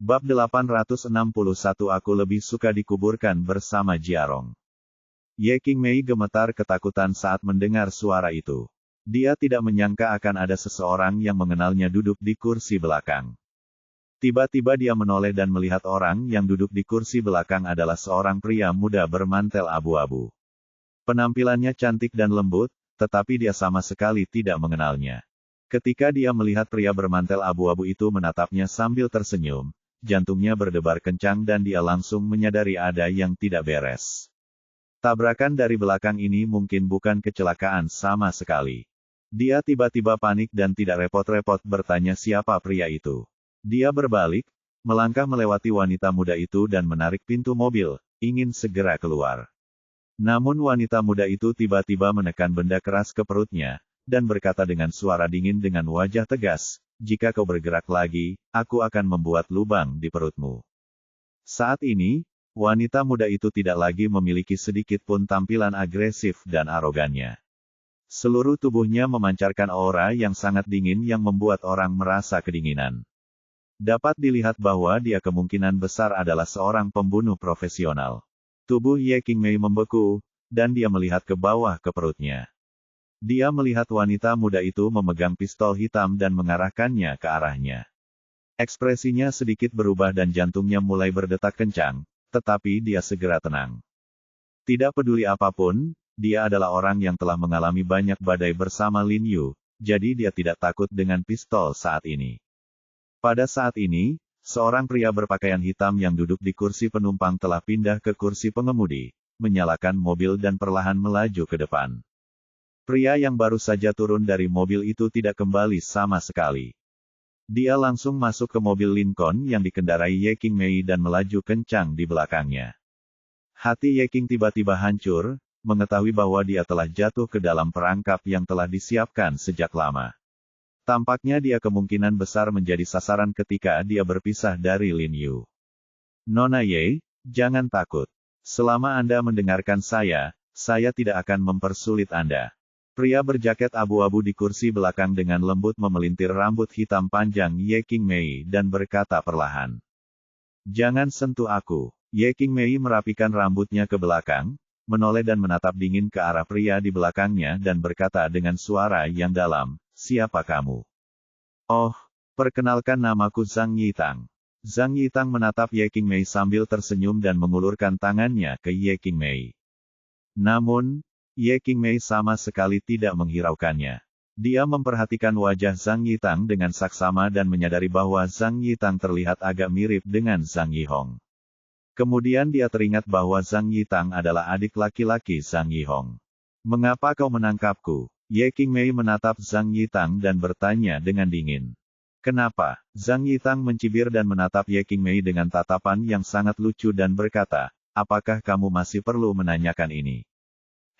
Bab 861 Aku lebih suka dikuburkan bersama Jiarong. Ye Qingmei gemetar ketakutan saat mendengar suara itu. Dia tidak menyangka akan ada seseorang yang mengenalnya duduk di kursi belakang. Tiba-tiba dia menoleh dan melihat orang yang duduk di kursi belakang adalah seorang pria muda bermantel abu-abu. Penampilannya cantik dan lembut, tetapi dia sama sekali tidak mengenalnya. Ketika dia melihat pria bermantel abu-abu itu menatapnya sambil tersenyum, jantungnya berdebar kencang dan dia langsung menyadari ada yang tidak beres. Tabrakan dari belakang ini mungkin bukan kecelakaan sama sekali. Dia tiba-tiba panik dan tidak repot-repot bertanya siapa pria itu. Dia berbalik, melangkah melewati wanita muda itu dan menarik pintu mobil, ingin segera keluar. Namun wanita muda itu tiba-tiba menekan benda keras ke perutnya, dan berkata dengan suara dingin dengan wajah tegas, "Jika kau bergerak lagi, aku akan membuat lubang di perutmu." Saat ini, wanita muda itu tidak lagi memiliki sedikit pun tampilan agresif dan arogannya. Seluruh tubuhnya memancarkan aura yang sangat dingin yang membuat orang merasa kedinginan. Dapat dilihat bahwa dia kemungkinan besar adalah seorang pembunuh profesional. Tubuh Ye Qingmei membeku, dan dia melihat ke bawah ke perutnya. Dia melihat wanita muda itu memegang pistol hitam dan mengarahkannya ke arahnya. Ekspresinya sedikit berubah dan jantungnya mulai berdetak kencang, tetapi dia segera tenang. Tidak peduli apapun, dia adalah orang yang telah mengalami banyak badai bersama Lin Yu, jadi dia tidak takut dengan pistol saat ini. Pada saat ini, seorang pria berpakaian hitam yang duduk di kursi penumpang telah pindah ke kursi pengemudi, menyalakan mobil dan perlahan melaju ke depan. Pria yang baru saja turun dari mobil itu tidak kembali sama sekali. Dia langsung masuk ke mobil Lincoln yang dikendarai Ye Qingmei dan melaju kencang di belakangnya. Hati Ye Qing tiba-tiba hancur, mengetahui bahwa dia telah jatuh ke dalam perangkap yang telah disiapkan sejak lama. Tampaknya dia kemungkinan besar menjadi sasaran ketika dia berpisah dari Lin Yu. "Nona Ye, jangan takut. Selama Anda mendengarkan saya tidak akan mempersulit Anda." Pria berjaket abu-abu di kursi belakang dengan lembut memelintir rambut hitam panjang Ye Qingmei dan berkata perlahan. "Jangan sentuh aku." Ye Qingmei merapikan rambutnya ke belakang, menoleh dan menatap dingin ke arah pria di belakangnya dan berkata dengan suara yang dalam, "Siapa kamu?" "Oh, perkenalkan namaku Zhang Yitang." Zhang Yitang menatap Ye Qingmei sambil tersenyum dan mengulurkan tangannya ke Ye Qingmei. Namun, Ye Qingmei sama sekali tidak menghiraukannya. Dia memperhatikan wajah Zhang Yitang dengan saksama dan menyadari bahwa Zhang Yitang terlihat agak mirip dengan Zhang Yihong. Kemudian dia teringat bahwa Zhang Yitang adalah adik laki-laki Zhang Yihong. "Mengapa kau menangkapku?" Ye Qingmei menatap Zhang Yitang dan bertanya dengan dingin. "Kenapa?" Zhang Yitang mencibir dan menatap Ye Qingmei dengan tatapan yang sangat lucu dan berkata, "Apakah kamu masih perlu menanyakan ini?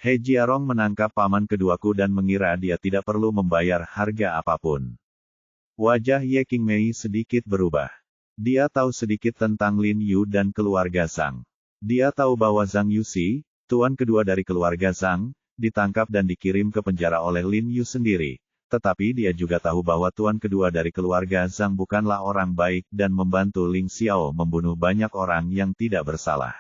He Jiarong menangkap paman keduaku dan mengira dia tidak perlu membayar harga apapun." Wajah Ye Qingmei sedikit berubah. Dia tahu sedikit tentang Lin Yu dan keluarga Zhang. Dia tahu bahwa Zhang Yuxi, tuan kedua dari keluarga Zhang, ditangkap dan dikirim ke penjara oleh Lin Yu sendiri. Tetapi dia juga tahu bahwa tuan kedua dari keluarga Zhang bukanlah orang baik dan membantu Ling Xiao membunuh banyak orang yang tidak bersalah.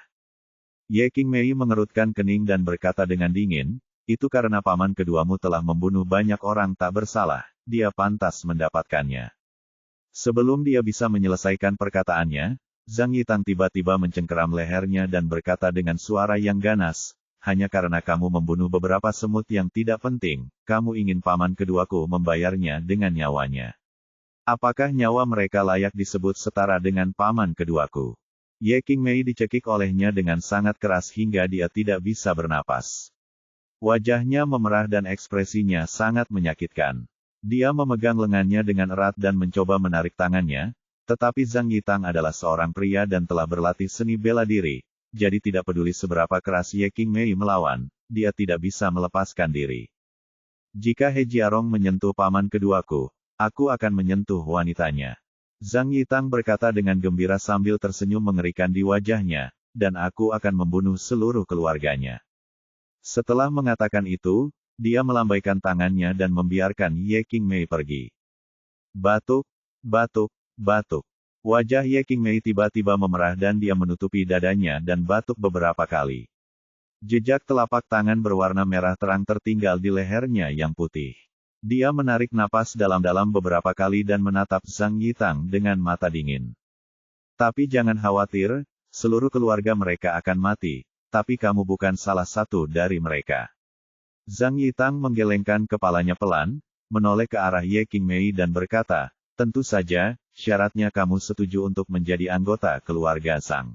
Ye Qingmei mengerutkan kening dan berkata dengan dingin, "Itu karena paman keduamu telah membunuh banyak orang tak bersalah, dia pantas mendapatkannya." Sebelum dia bisa menyelesaikan perkataannya, Zhang Yitang tiba-tiba mencengkeram lehernya dan berkata dengan suara yang ganas, "Hanya karena kamu membunuh beberapa semut yang tidak penting, kamu ingin paman keduaku membayarnya dengan nyawanya. Apakah nyawa mereka layak disebut setara dengan paman keduaku?" Ye Qingmei dicekik olehnya dengan sangat keras hingga dia tidak bisa bernapas. Wajahnya memerah dan ekspresinya sangat menyakitkan. Dia memegang lengannya dengan erat dan mencoba menarik tangannya, tetapi Zhang Yitang adalah seorang pria dan telah berlatih seni bela diri, jadi tidak peduli seberapa keras Ye Qingmei melawan, dia tidak bisa melepaskan diri. "Jika He Jiarong menyentuh paman keduaku, aku akan menyentuh wanitanya." Zhang Yitang berkata dengan gembira sambil tersenyum mengerikan di wajahnya, "Dan aku akan membunuh seluruh keluarganya." Setelah mengatakan itu, dia melambaikan tangannya dan membiarkan Ye Qingmei pergi. Batuk, batuk, batuk. Wajah Ye Qingmei tiba-tiba memerah dan dia menutupi dadanya dan batuk beberapa kali. Jejak telapak tangan berwarna merah terang tertinggal di lehernya yang putih. Dia menarik napas dalam-dalam beberapa kali dan menatap Zhang Yitang dengan mata dingin. Tapi jangan khawatir, seluruh keluarga mereka akan mati, tapi kamu bukan salah satu dari mereka. Zhang Yitang menggelengkan kepalanya pelan, menoleh ke arah Ye Qingmei dan berkata, tentu saja, syaratnya kamu setuju untuk menjadi anggota keluarga Zhang.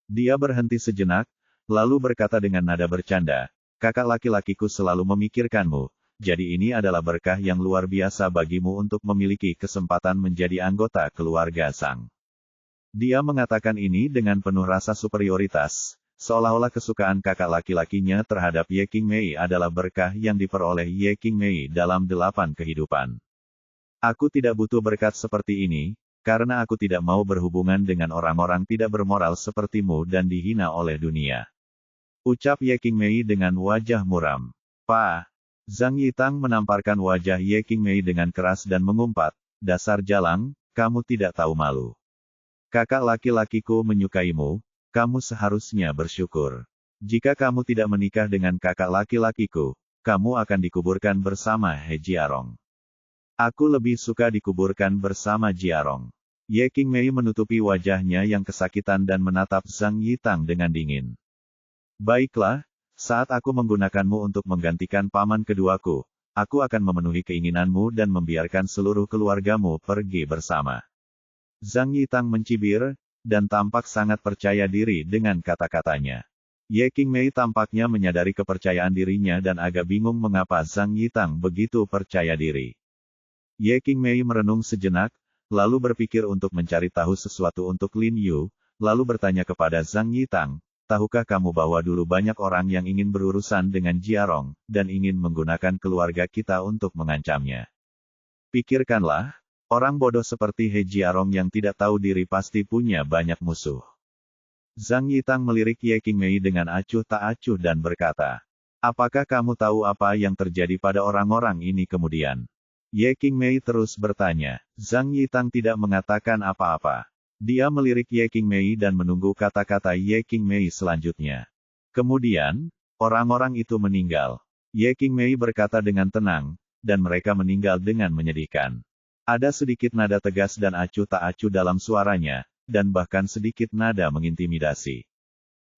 Dia berhenti sejenak, lalu berkata dengan nada bercanda, kakak laki-lakiku selalu memikirkanmu, jadi ini adalah berkah yang luar biasa bagimu untuk memiliki kesempatan menjadi anggota keluarga Zhang. Dia mengatakan ini dengan penuh rasa superioritas, seolah-olah kesukaan kakak laki-lakinya terhadap Ye Qingmei adalah berkah yang diperoleh Ye Qingmei dalam 8 kehidupan. Aku tidak butuh berkat seperti ini, karena aku tidak mau berhubungan dengan orang-orang tidak bermoral sepertimu dan dihina oleh dunia. Ucap Ye Qingmei dengan wajah muram. Pa! Zhang Yitang menamparkan wajah Ye Qingmei dengan keras dan mengumpat, dasar jalang, kamu tidak tahu malu. Kakak laki-lakiku menyukaimu, kamu seharusnya bersyukur. Jika kamu tidak menikah dengan kakak laki-lakiku, kamu akan dikuburkan bersama He Jiarong. Aku lebih suka dikuburkan bersama Jiarong. Ye Qingmei menutupi wajahnya yang kesakitan dan menatap Zhang Yitang dengan dingin. Baiklah, saat aku menggunakanmu untuk menggantikan paman keduaku, aku akan memenuhi keinginanmu dan membiarkan seluruh keluargamu pergi bersama. Zhang Yitang mencibir, dan tampak sangat percaya diri dengan kata-katanya. Ye Qingmei tampaknya menyadari kepercayaan dirinya dan agak bingung mengapa Zhang Yitang begitu percaya diri. Ye Qingmei merenung sejenak, lalu berpikir untuk mencari tahu sesuatu untuk Lin Yu, lalu bertanya kepada Zhang Yitang, tahukah kamu bahwa dulu banyak orang yang ingin berurusan dengan Jiarong, dan ingin menggunakan keluarga kita untuk mengancamnya. Pikirkanlah, orang bodoh seperti He Jiarong yang tidak tahu diri pasti punya banyak musuh. Zhang Yitang melirik Ye Qingmei dengan acuh tak acuh dan berkata, apakah kamu tahu apa yang terjadi pada orang-orang ini kemudian? Ye Qingmei terus bertanya. Zhang Yitang tidak mengatakan apa-apa. Dia melirik Ye Qingmei dan menunggu kata-kata Ye Qingmei selanjutnya. Kemudian, orang-orang itu meninggal. Ye Qingmei berkata dengan tenang, dan mereka meninggal dengan menyedihkan. Ada sedikit nada tegas dan acuh tak acuh dalam suaranya, dan bahkan sedikit nada mengintimidasi.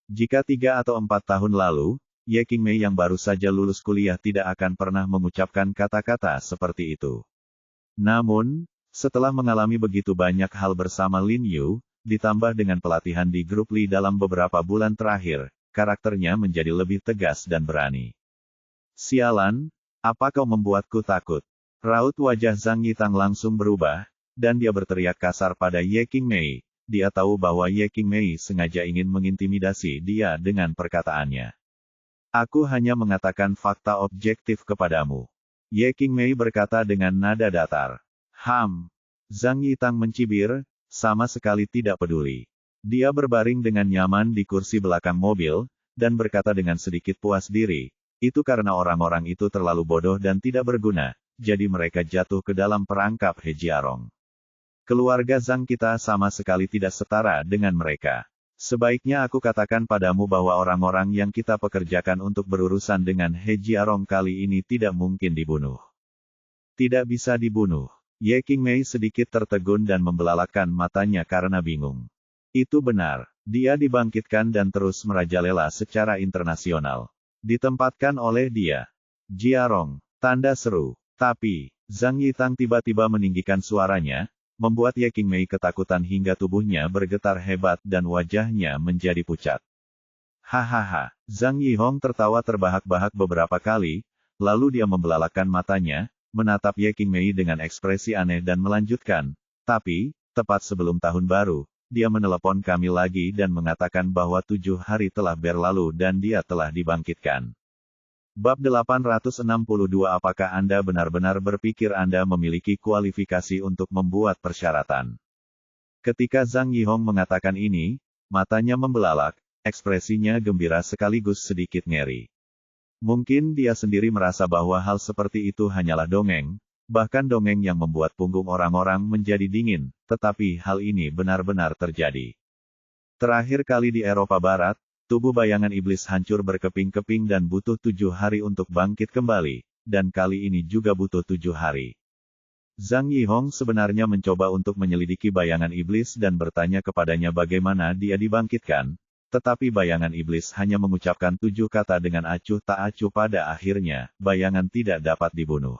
Jika 3 atau 4 tahun lalu, Ye Qingmei yang baru saja lulus kuliah tidak akan pernah mengucapkan kata-kata seperti itu. Namun, setelah mengalami begitu banyak hal bersama Lin Yu, ditambah dengan pelatihan di grup Li dalam beberapa bulan terakhir, karakternya menjadi lebih tegas dan berani. Sialan, apa kau membuatku takut? Raut wajah Zhang Yitang langsung berubah, dan dia berteriak kasar pada Ye Qingmei. Dia tahu bahwa Ye Qingmei sengaja ingin mengintimidasi dia dengan perkataannya. Aku hanya mengatakan fakta objektif kepadamu. Ye Qingmei berkata dengan nada datar. Zhang Yitang mencibir, sama sekali tidak peduli. Dia berbaring dengan nyaman di kursi belakang mobil, dan berkata dengan sedikit puas diri, itu karena orang-orang itu terlalu bodoh dan tidak berguna, jadi mereka jatuh ke dalam perangkap He Jiarong. Keluarga Zhang kita sama sekali tidak setara dengan mereka. Sebaiknya aku katakan padamu bahwa orang-orang yang kita pekerjakan untuk berurusan dengan He Jiarong kali ini tidak mungkin dibunuh. Tidak bisa dibunuh. Ye Qingmei sedikit tertegun dan membelalakkan matanya karena bingung. Itu benar. Dia dibangkitkan dan terus merajalela secara internasional. Ditempatkan oleh dia. Jiarong. Tanda seru. Tapi, Zhang Yitang tiba-tiba meninggikan suaranya, membuat Ye Qingmei ketakutan hingga tubuhnya bergetar hebat dan wajahnya menjadi pucat. Hahaha, Zhang Yihong tertawa terbahak-bahak beberapa kali, lalu dia membelalakkan matanya, menatap Ye Qingmei dengan ekspresi aneh dan melanjutkan, tapi, tepat sebelum tahun baru, dia menelepon kami lagi dan mengatakan bahwa 7 hari telah berlalu dan dia telah dibangkitkan. Bab 862. Apakah Anda benar-benar berpikir Anda memiliki kualifikasi untuk membuat persyaratan? Ketika Zhang Yihong mengatakan ini, matanya membelalak, ekspresinya gembira sekaligus sedikit ngeri. Mungkin dia sendiri merasa bahwa hal seperti itu hanyalah dongeng, Bahkan dongeng yang membuat punggung orang-orang menjadi dingin, tetapi hal ini benar-benar terjadi. Terakhir kali di Eropa Barat, tubuh bayangan iblis hancur berkeping-keping dan butuh 7 hari untuk bangkit kembali, dan kali ini juga butuh 7 hari. Zhang Yihong sebenarnya mencoba untuk menyelidiki bayangan iblis dan bertanya kepadanya bagaimana dia dibangkitkan, tetapi bayangan iblis hanya mengucapkan 7 kata dengan acuh tak acuh pada akhirnya, bayangan tidak dapat dibunuh.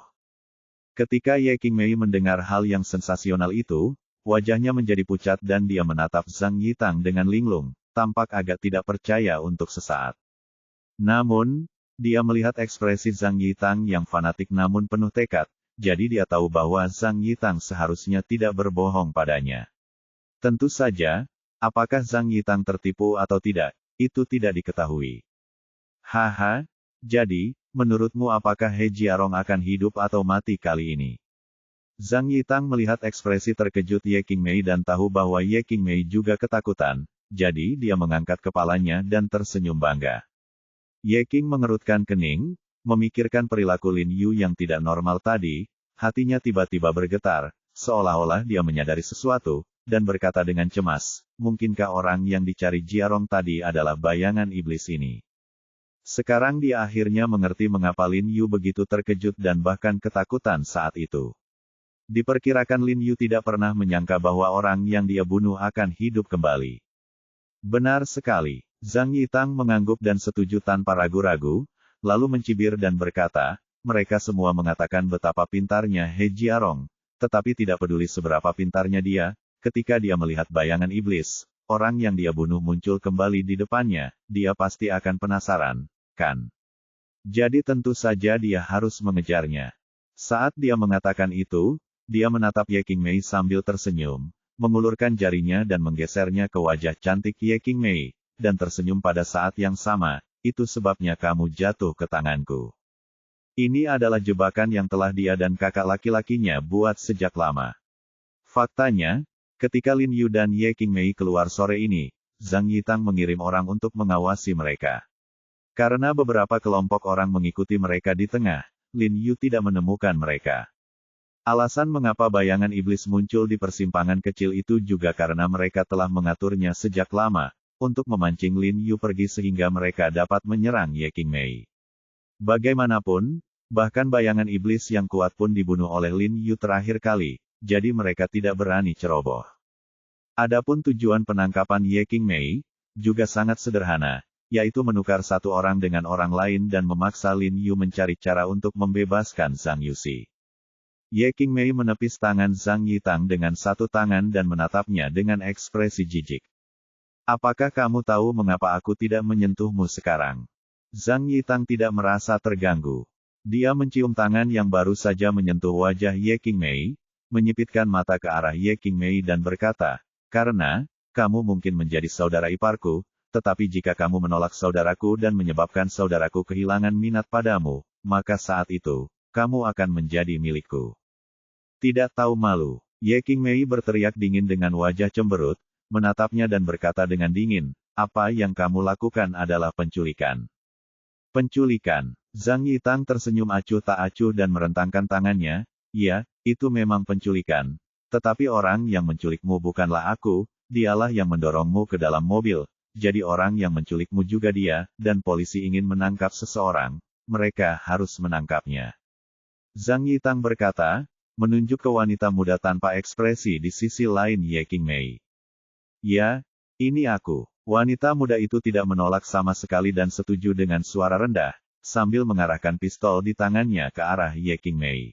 Ketika Ye Qingmei mendengar hal yang sensasional itu, wajahnya menjadi pucat dan dia menatap Zhang Yitang dengan linglung, tampak agak tidak percaya untuk sesaat. Namun, dia melihat ekspresi Zhang Yitang yang fanatik namun penuh tekad, jadi dia tahu bahwa Zhang Yitang seharusnya tidak berbohong padanya. Tentu saja, apakah Zhang Yitang tertipu atau tidak, itu tidak diketahui. Haha, jadi, menurutmu apakah He Jiarong akan hidup atau mati kali ini? Zhang Yitang melihat ekspresi terkejut Ye Qingmei dan tahu bahwa Ye Qingmei juga ketakutan, jadi dia mengangkat kepalanya dan tersenyum bangga. Ye Qing mengerutkan kening, memikirkan perilaku Lin Yu yang tidak normal tadi, hatinya tiba-tiba bergetar, seolah-olah dia menyadari sesuatu, dan berkata dengan cemas, mungkinkah orang yang dicari Jiarong tadi adalah bayangan iblis ini? Sekarang dia akhirnya mengerti mengapa Lin Yu begitu terkejut dan bahkan ketakutan saat itu. Diperkirakan Lin Yu tidak pernah menyangka bahwa orang yang dia bunuh akan hidup kembali. Benar sekali, Zhang Yitang mengangguk dan setuju tanpa ragu-ragu, lalu mencibir dan berkata, mereka semua mengatakan betapa pintarnya He Jiarong, tetapi tidak peduli seberapa pintarnya dia, ketika dia melihat bayangan iblis, orang yang dia bunuh muncul kembali di depannya, dia pasti akan penasaran, kan? Jadi tentu saja dia harus mengejarnya. Saat dia mengatakan itu, dia menatap Ye Qingmei sambil tersenyum, mengulurkan jarinya dan menggesernya ke wajah cantik Ye Qingmei, dan tersenyum pada saat yang sama, itu sebabnya kamu jatuh ke tanganku. Ini adalah jebakan yang telah dia dan kakak laki-lakinya buat sejak lama. Faktanya, ketika Lin Yu dan Ye Qingmei keluar sore ini, Zhang Yitang mengirim orang untuk mengawasi mereka. Karena beberapa kelompok orang mengikuti mereka di tengah, Lin Yu tidak menemukan mereka. Alasan mengapa bayangan iblis muncul di persimpangan kecil itu juga karena mereka telah mengaturnya sejak lama, untuk memancing Lin Yu pergi sehingga mereka dapat menyerang Ye Qingmei. Bagaimanapun, bahkan bayangan iblis yang kuat pun dibunuh oleh Lin Yu terakhir kali, jadi mereka tidak berani ceroboh. Adapun tujuan penangkapan Ye Qingmei, juga sangat sederhana, yaitu menukar satu orang dengan orang lain dan memaksa Lin Yu mencari cara untuk membebaskan Zhang Yuxi. Ye Qingmei menepis tangan Zhang Yitang dengan satu tangan dan menatapnya dengan ekspresi jijik. Apakah kamu tahu mengapa aku tidak menyentuhmu sekarang? Zhang Yitang tidak merasa terganggu. Dia mencium tangan yang baru saja menyentuh wajah Ye Qingmei, menyipitkan mata ke arah Ye Qingmei dan berkata, karena, kamu mungkin menjadi saudara iparku, tetapi jika kamu menolak saudaraku dan menyebabkan saudaraku kehilangan minat padamu, maka saat itu, kamu akan menjadi milikku. Tidak tahu malu, Ye Qingmei berteriak dingin dengan wajah cemberut, menatapnya dan berkata dengan dingin, apa yang kamu lakukan adalah penculikan. Penculikan. Zhang Yitang tersenyum acuh tak acuh dan merentangkan tangannya, ya, itu memang penculikan. Tetapi orang yang menculikmu bukanlah aku, dialah yang mendorongmu ke dalam mobil, jadi orang yang menculikmu juga dia, dan polisi ingin menangkap seseorang, mereka harus menangkapnya. Zhang Yitang berkata, menunjuk ke wanita muda tanpa ekspresi di sisi lain Ye Qingmei. Ya, ini aku. Wanita muda itu tidak menolak sama sekali dan setuju dengan suara rendah, sambil mengarahkan pistol di tangannya ke arah Ye Qingmei.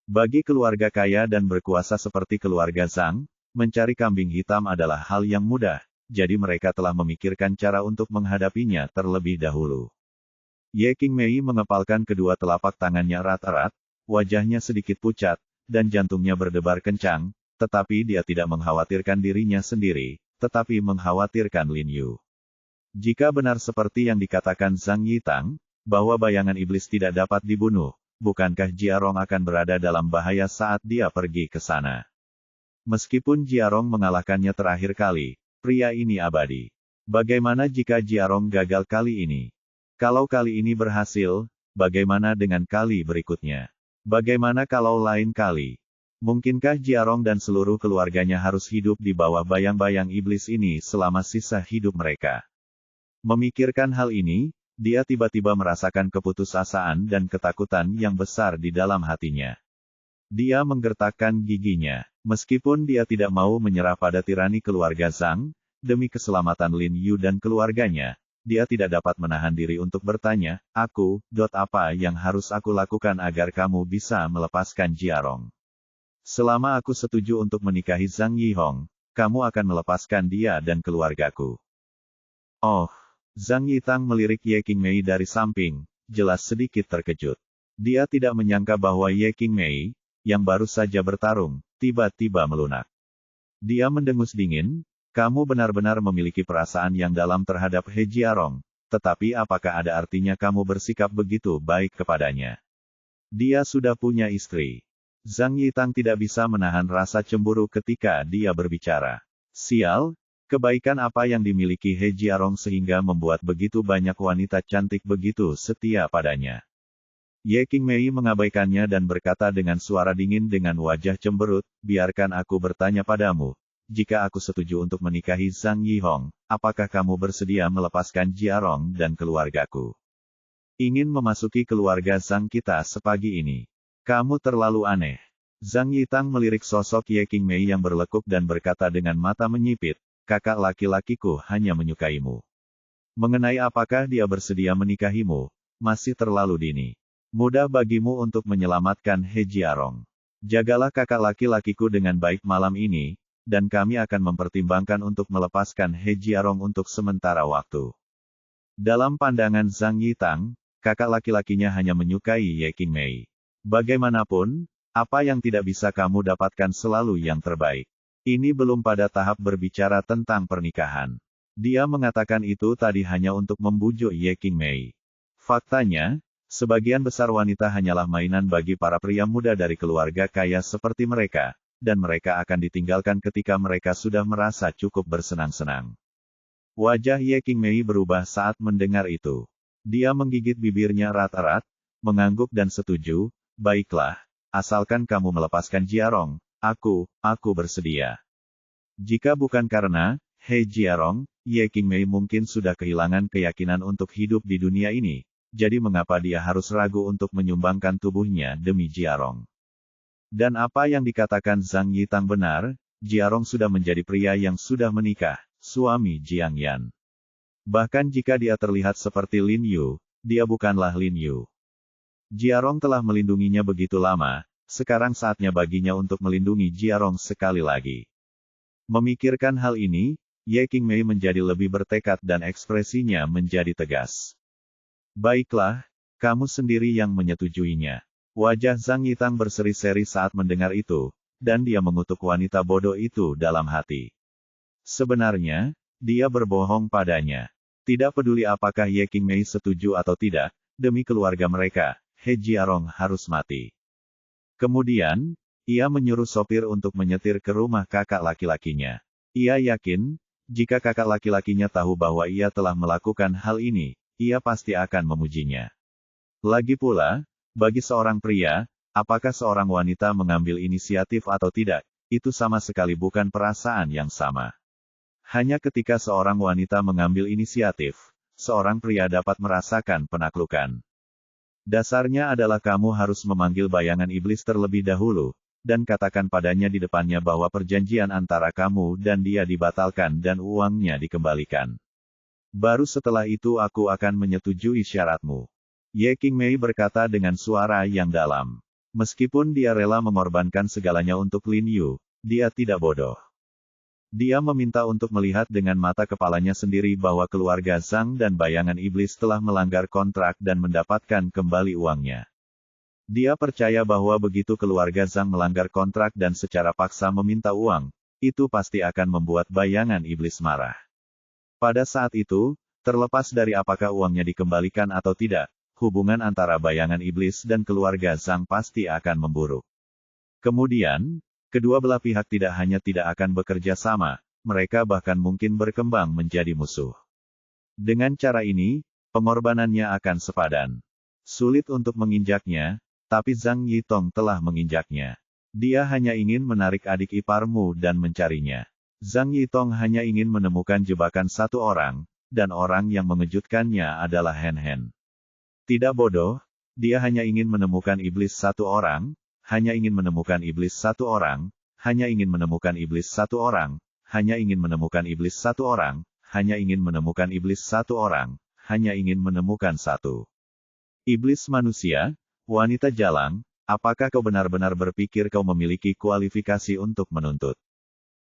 Bagi keluarga kaya dan berkuasa seperti keluarga Zhang, mencari kambing hitam adalah hal yang mudah, jadi mereka telah memikirkan cara untuk menghadapinya terlebih dahulu. Ye Qingmei mengepalkan kedua telapak tangannya erat-erat, wajahnya sedikit pucat, dan jantungnya berdebar kencang, tetapi dia tidak mengkhawatirkan dirinya sendiri, tetapi mengkhawatirkan Lin Yu. Jika benar seperti yang dikatakan Zhang Yitang, bahwa bayangan iblis tidak dapat dibunuh, bukankah Jiarong akan berada dalam bahaya saat dia pergi ke sana? Meskipun Jiarong mengalahkannya terakhir kali, pria ini abadi. Bagaimana jika Jiarong gagal kali ini? Kalau kali ini berhasil, bagaimana dengan kali berikutnya? Bagaimana kalau lain kali? Mungkinkah Jiarong dan seluruh keluarganya harus hidup di bawah bayang-bayang iblis ini selama sisa hidup mereka? Memikirkan hal ini, dia tiba-tiba merasakan keputusasaan dan ketakutan yang besar di dalam hatinya. Dia menggertakkan giginya. Meskipun dia tidak mau menyerah pada tirani keluarga Zhang, demi keselamatan Lin Yu dan keluarganya, dia tidak dapat menahan diri untuk bertanya, apa yang harus aku lakukan agar kamu bisa melepaskan Jiarong? Selama aku setuju untuk menikahi Zhang Yihong, kamu akan melepaskan dia dan keluargaku. Oh, Zhang Yitang melirik Ye Qingmei dari samping, jelas sedikit terkejut. Dia tidak menyangka bahwa Ye Qingmei, yang baru saja bertarung, tiba-tiba melunak. Dia mendengus dingin, kamu benar-benar memiliki perasaan yang dalam terhadap He Jiarong, tetapi apakah ada artinya kamu bersikap begitu baik kepadanya? Dia sudah punya istri. Zhang Yitang tidak bisa menahan rasa cemburu ketika dia berbicara. Sial, kebaikan apa yang dimiliki He Jiarong sehingga membuat begitu banyak wanita cantik begitu setia padanya? Ye Qingmei mengabaikannya dan berkata dengan suara dingin dengan wajah cemberut, biarkan aku bertanya padamu, jika aku setuju untuk menikahi Zhang Yihong, apakah kamu bersedia melepaskan Jiarong dan keluargaku? Ingin memasuki keluarga Zhang kita sepagi ini? Kamu terlalu aneh. Zhang Yitang melirik sosok Ye Qingmei yang berlekuk dan berkata dengan mata menyipit, kakak laki-lakiku hanya menyukaimu. Mengenai apakah dia bersedia menikahimu, masih terlalu dini. Mudah bagimu untuk menyelamatkan He Jiarong. Jagalah kakak laki-lakiku dengan baik malam ini, dan kami akan mempertimbangkan untuk melepaskan He Jiarong untuk sementara waktu. Dalam pandangan Zhang Yitang, kakak laki-lakinya hanya menyukai Ye Qingmei. Bagaimanapun, apa yang tidak bisa kamu dapatkan selalu yang terbaik. Ini belum pada tahap berbicara tentang pernikahan. Dia mengatakan itu tadi hanya untuk membujuk Ye Qingmei. Faktanya, sebagian besar wanita hanyalah mainan bagi para pria muda dari keluarga kaya seperti mereka, dan mereka akan ditinggalkan ketika mereka sudah merasa cukup bersenang-senang. Wajah Ye Qingmei berubah saat mendengar itu. Dia menggigit bibirnya erat-erat, mengangguk dan setuju, baiklah, asalkan kamu melepaskan Jiarong, aku bersedia. Jika bukan karena He Jiarong, Ye Qingmei mungkin sudah kehilangan keyakinan untuk hidup di dunia ini. Jadi mengapa dia harus ragu untuk menyumbangkan tubuhnya demi Jiarong? Dan apa yang dikatakan Zhang Yitang benar, Jiarong sudah menjadi pria yang sudah menikah, suami Jiang Yan. Bahkan jika dia terlihat seperti Lin Yu, dia bukanlah Lin Yu. Jiarong telah melindunginya begitu lama, sekarang saatnya baginya untuk melindungi Jiarong sekali lagi. Memikirkan hal ini, Ye Qingmei menjadi lebih bertekad dan ekspresinya menjadi tegas. Baiklah, kamu sendiri yang menyetujuinya. Wajah Zhang Yitang berseri-seri saat mendengar itu, dan dia mengutuk wanita bodoh itu dalam hati. Sebenarnya, dia berbohong padanya. Tidak peduli apakah Ye Qingmei setuju atau tidak, demi keluarga mereka, He Jiarong harus mati. Kemudian, ia menyuruh sopir untuk menyetir ke rumah kakak laki-lakinya. Ia yakin, jika kakak laki-lakinya tahu bahwa ia telah melakukan hal ini, ia pasti akan memujinya. Lagi pula, bagi seorang pria, apakah seorang wanita mengambil inisiatif atau tidak, itu sama sekali bukan perasaan yang sama. Hanya ketika seorang wanita mengambil inisiatif, seorang pria dapat merasakan penaklukan. Dasarnya adalah kamu harus memanggil bayangan iblis terlebih dahulu, dan katakan padanya di depannya bahwa perjanjian antara kamu dan dia dibatalkan dan uangnya dikembalikan. Baru setelah itu aku akan menyetujui syaratmu. Ye Qingmei berkata dengan suara yang dalam. Meskipun dia rela mengorbankan segalanya untuk Lin Yu, dia tidak bodoh. Dia meminta untuk melihat dengan mata kepalanya sendiri bahwa keluarga Zhang dan bayangan iblis telah melanggar kontrak dan mendapatkan kembali uangnya. Dia percaya bahwa begitu keluarga Zhang melanggar kontrak dan secara paksa meminta uang, itu pasti akan membuat bayangan iblis marah. Pada saat itu, terlepas dari apakah uangnya dikembalikan atau tidak, hubungan antara bayangan iblis dan keluarga Zhang pasti akan memburuk. Kemudian, kedua belah pihak tidak hanya tidak akan bekerja sama, mereka bahkan mungkin berkembang menjadi musuh. Dengan cara ini, pengorbanannya akan sepadan. Sulit untuk menginjaknya, tapi Zhang Yitong telah menginjaknya. Dia hanya ingin menarik adik iparmu dan mencarinya. Zhang Yitong hanya ingin menemukan jebakan satu orang, dan orang yang mengejutkannya adalah Hen Hen. Tidak bodoh, dia hanya ingin menemukan iblis satu orang, hanya ingin menemukan iblis satu orang, hanya ingin menemukan iblis satu orang, hanya ingin menemukan iblis satu orang, hanya ingin menemukan iblis satu orang, hanya ingin menemukan satu. Iblis manusia, wanita jalang, apakah kau benar-benar berpikir kau memiliki kualifikasi untuk menuntut?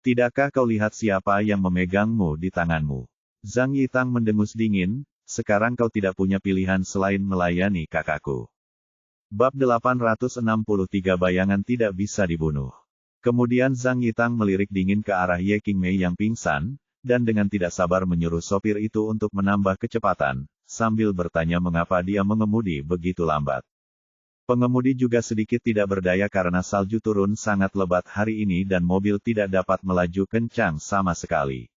Tidakkah kau lihat siapa yang memegangmu di tanganmu? Zhang Yitang mendengus dingin, sekarang kau tidak punya pilihan selain melayani kakakku. Bab 863 Bayangan tidak bisa dibunuh. Kemudian Zhang Yitang melirik dingin ke arah Ye Qingmei yang pingsan, dan dengan tidak sabar menyuruh sopir itu untuk menambah kecepatan, sambil bertanya mengapa dia mengemudi begitu lambat. Pengemudi juga sedikit tidak berdaya karena salju turun sangat lebat hari ini dan mobil tidak dapat melaju kencang sama sekali.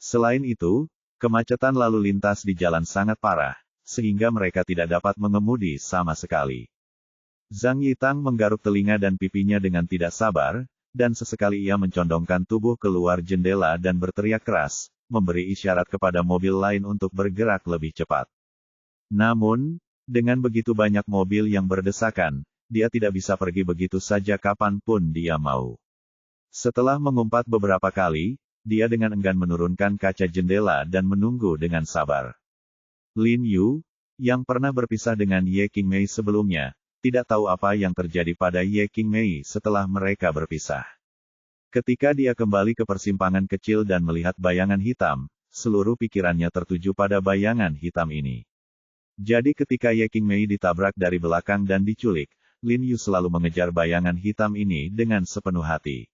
Selain itu, kemacetan lalu lintas di jalan sangat parah, sehingga mereka tidak dapat mengemudi sama sekali. Zhang Yitang menggaruk telinga dan pipinya dengan tidak sabar, dan sesekali ia mencondongkan tubuh keluar jendela dan berteriak keras, memberi isyarat kepada mobil lain untuk bergerak lebih cepat. Namun, dengan begitu banyak mobil yang berdesakan, dia tidak bisa pergi begitu saja kapanpun dia mau. Setelah mengumpat beberapa kali, dia dengan enggan menurunkan kaca jendela dan menunggu dengan sabar. Lin Yu, yang pernah berpisah dengan Ye Qingmei sebelumnya, tidak tahu apa yang terjadi pada Ye Qingmei setelah mereka berpisah. Ketika dia kembali ke persimpangan kecil dan melihat bayangan hitam, seluruh pikirannya tertuju pada bayangan hitam ini. Jadi ketika Ye Qingmei ditabrak dari belakang dan diculik, Lin Yu selalu mengejar bayangan hitam ini dengan sepenuh hati.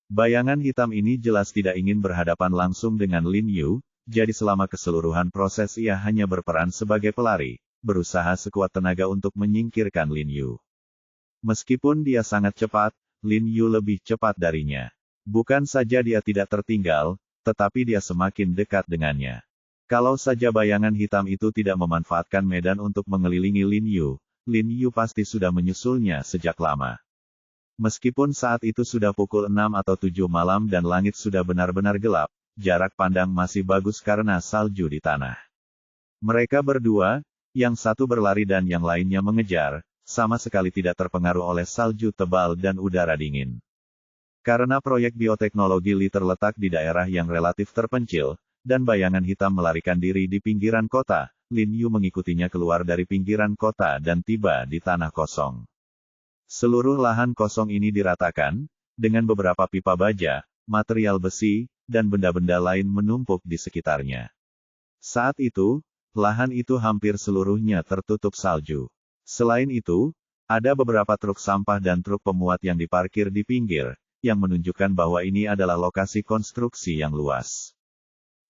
Bayangan hitam ini jelas tidak ingin berhadapan langsung dengan Lin Yu, jadi selama keseluruhan proses ia hanya berperan sebagai pelari, berusaha sekuat tenaga untuk menyingkirkan Lin Yu. Meskipun dia sangat cepat, Lin Yu lebih cepat darinya. Bukan saja dia tidak tertinggal, tetapi dia semakin dekat dengannya. Kalau saja bayangan hitam itu tidak memanfaatkan medan untuk mengelilingi Lin Yu pasti sudah menyusulnya sejak lama. Meskipun saat itu sudah pukul 6 atau 7 malam dan langit sudah benar-benar gelap, jarak pandang masih bagus karena salju di tanah. Mereka berdua, yang satu berlari dan yang lainnya mengejar, sama sekali tidak terpengaruh oleh salju tebal dan udara dingin. Karena proyek bioteknologi Li terletak di daerah yang relatif terpencil, dan bayangan hitam melarikan diri di pinggiran kota, Lin Yu mengikutinya keluar dari pinggiran kota dan tiba di tanah kosong. Seluruh lahan kosong ini diratakan, dengan beberapa pipa baja, material besi, dan benda-benda lain menumpuk di sekitarnya. Saat itu, lahan itu hampir seluruhnya tertutup salju. Selain itu, ada beberapa truk sampah dan truk pemuat yang diparkir di pinggir, yang menunjukkan bahwa ini adalah lokasi konstruksi yang luas.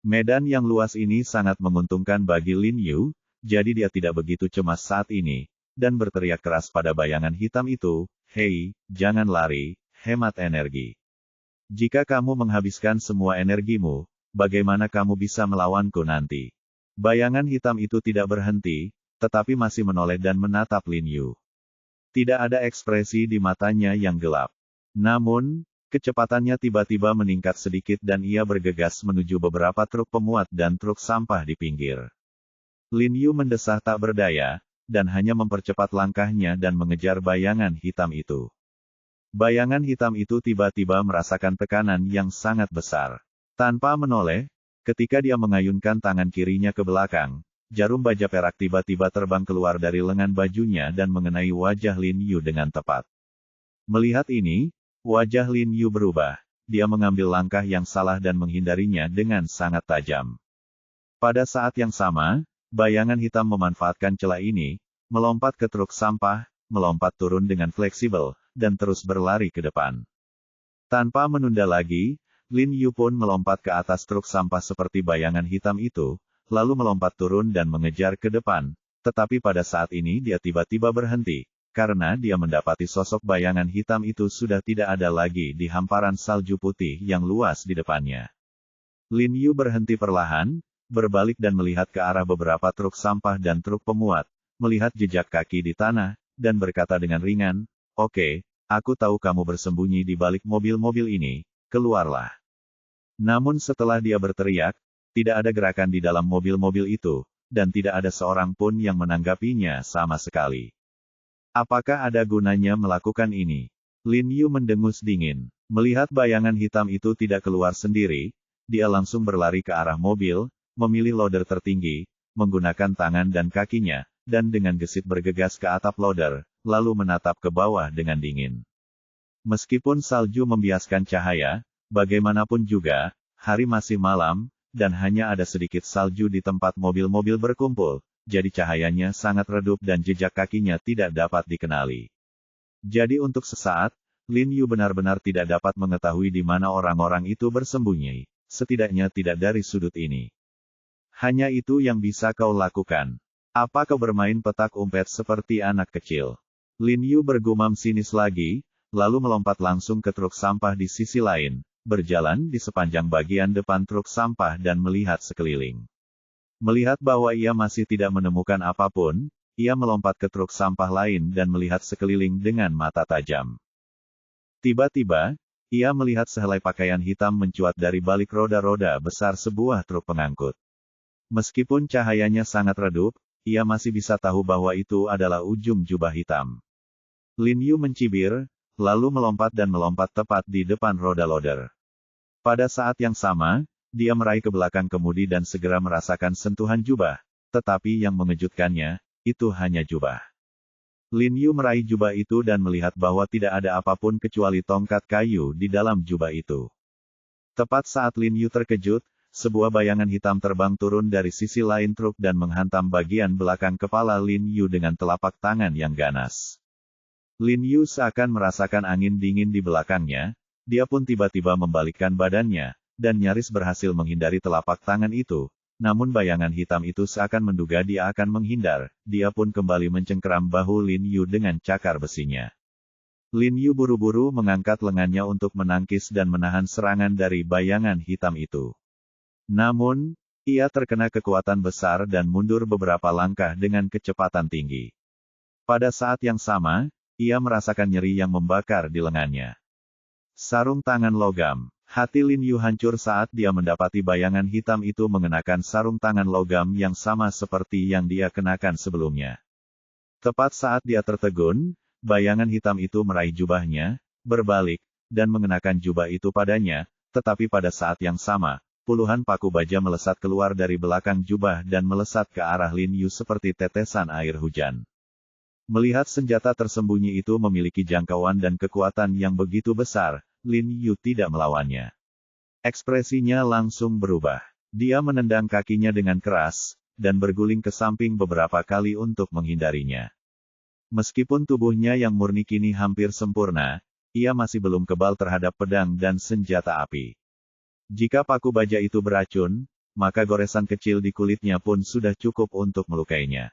Medan yang luas ini sangat menguntungkan bagi Lin Yu, jadi dia tidak begitu cemas saat ini, dan berteriak keras pada bayangan hitam itu, "Hei, jangan lari, hemat energi. Jika kamu menghabiskan semua energimu, bagaimana kamu bisa melawanku nanti?" Bayangan hitam itu tidak berhenti, tetapi masih menoleh dan menatap Lin Yu. Tidak ada ekspresi di matanya yang gelap. Namun, kecepatannya tiba-tiba meningkat sedikit dan ia bergegas menuju beberapa truk pemuat dan truk sampah di pinggir. Lin Yu mendesah tak berdaya, dan hanya mempercepat langkahnya dan mengejar bayangan hitam itu. Bayangan hitam itu tiba-tiba merasakan tekanan yang sangat besar. Tanpa menoleh, ketika dia mengayunkan tangan kirinya ke belakang, jarum baja perak tiba-tiba terbang keluar dari lengan bajunya dan mengenai wajah Lin Yu dengan tepat. Melihat ini, wajah Lin Yu berubah. Dia mengambil langkah yang salah dan menghindarinya dengan sangat tajam. Pada saat yang sama, bayangan hitam memanfaatkan celah ini, melompat ke truk sampah, melompat turun dengan fleksibel, dan terus berlari ke depan. Tanpa menunda lagi, Lin Yu pun melompat ke atas truk sampah seperti bayangan hitam itu, lalu melompat turun dan mengejar ke depan, tetapi pada saat ini dia tiba-tiba berhenti, karena dia mendapati sosok bayangan hitam itu sudah tidak ada lagi di hamparan salju putih yang luas di depannya. Lin Yu berhenti perlahan, berbalik dan melihat ke arah beberapa truk sampah dan truk pemuat, melihat jejak kaki di tanah, dan berkata dengan ringan, "Oke, aku tahu kamu bersembunyi di balik mobil-mobil ini, keluarlah." Namun setelah dia berteriak, tidak ada gerakan di dalam mobil-mobil itu, dan tidak ada seorang pun yang menanggapinya sama sekali. Apakah ada gunanya melakukan ini? Lin Yu mendengus dingin. Melihat bayangan hitam itu tidak keluar sendiri, dia langsung berlari ke arah mobil, memilih loader tertinggi, menggunakan tangan dan kakinya, dan dengan gesit bergegas ke atap loader, lalu menatap ke bawah dengan dingin. Meskipun salju membiaskan cahaya, bagaimanapun juga, hari masih malam, dan hanya ada sedikit salju di tempat mobil-mobil berkumpul, jadi cahayanya sangat redup dan jejak kakinya tidak dapat dikenali. Jadi untuk sesaat, Lin Yu benar-benar tidak dapat mengetahui di mana orang-orang itu bersembunyi, setidaknya tidak dari sudut ini. Hanya itu yang bisa kau lakukan. Apa kau bermain petak umpet seperti anak kecil? Lin Yu bergumam sinis lagi, lalu melompat langsung ke truk sampah di sisi lain, berjalan di sepanjang bagian depan truk sampah dan melihat sekeliling. Melihat bahwa ia masih tidak menemukan apapun, ia melompat ke truk sampah lain dan melihat sekeliling dengan mata tajam. Tiba-tiba, ia melihat sehelai pakaian hitam mencuat dari balik roda-roda besar sebuah truk pengangkut. Meskipun cahayanya sangat redup, ia masih bisa tahu bahwa itu adalah ujung jubah hitam. Lin Yu mencibir, lalu melompat dan melompat tepat di depan roda loader. Pada saat yang sama, dia meraih ke belakang kemudi dan segera merasakan sentuhan jubah, tetapi yang mengejutkannya, itu hanya jubah. Lin Yu meraih jubah itu dan melihat bahwa tidak ada apapun kecuali tongkat kayu di dalam jubah itu. Tepat saat Lin Yu terkejut, sebuah bayangan hitam terbang turun dari sisi lain truk dan menghantam bagian belakang kepala Lin Yu dengan telapak tangan yang ganas. Lin Yu seakan merasakan angin dingin di belakangnya, dia pun tiba-tiba membalikkan badannya, dan nyaris berhasil menghindari telapak tangan itu. Namun bayangan hitam itu seakan menduga dia akan menghindar, dia pun kembali mencengkeram bahu Lin Yu dengan cakar besinya. Lin Yu buru-buru mengangkat lengannya untuk menangkis dan menahan serangan dari bayangan hitam itu. Namun, ia terkena kekuatan besar dan mundur beberapa langkah dengan kecepatan tinggi. Pada saat yang sama, ia merasakan nyeri yang membakar di lengannya. Sarung tangan logam. Hati Lin Yu hancur saat dia mendapati bayangan hitam itu mengenakan sarung tangan logam yang sama seperti yang dia kenakan sebelumnya. Tepat saat dia tertegun, bayangan hitam itu meraih jubahnya, berbalik, dan mengenakan jubah itu padanya, tetapi pada saat yang sama, puluhan paku baja melesat keluar dari belakang jubah dan melesat ke arah Lin Yu seperti tetesan air hujan. Melihat senjata tersembunyi itu memiliki jangkauan dan kekuatan yang begitu besar, Lin Yu tidak melawannya. Ekspresinya langsung berubah. Dia menendang kakinya dengan keras, dan berguling ke samping beberapa kali untuk menghindarinya. Meskipun tubuhnya yang murni kini hampir sempurna, ia masih belum kebal terhadap pedang dan senjata api. Jika paku baja itu beracun, maka goresan kecil di kulitnya pun sudah cukup untuk melukainya.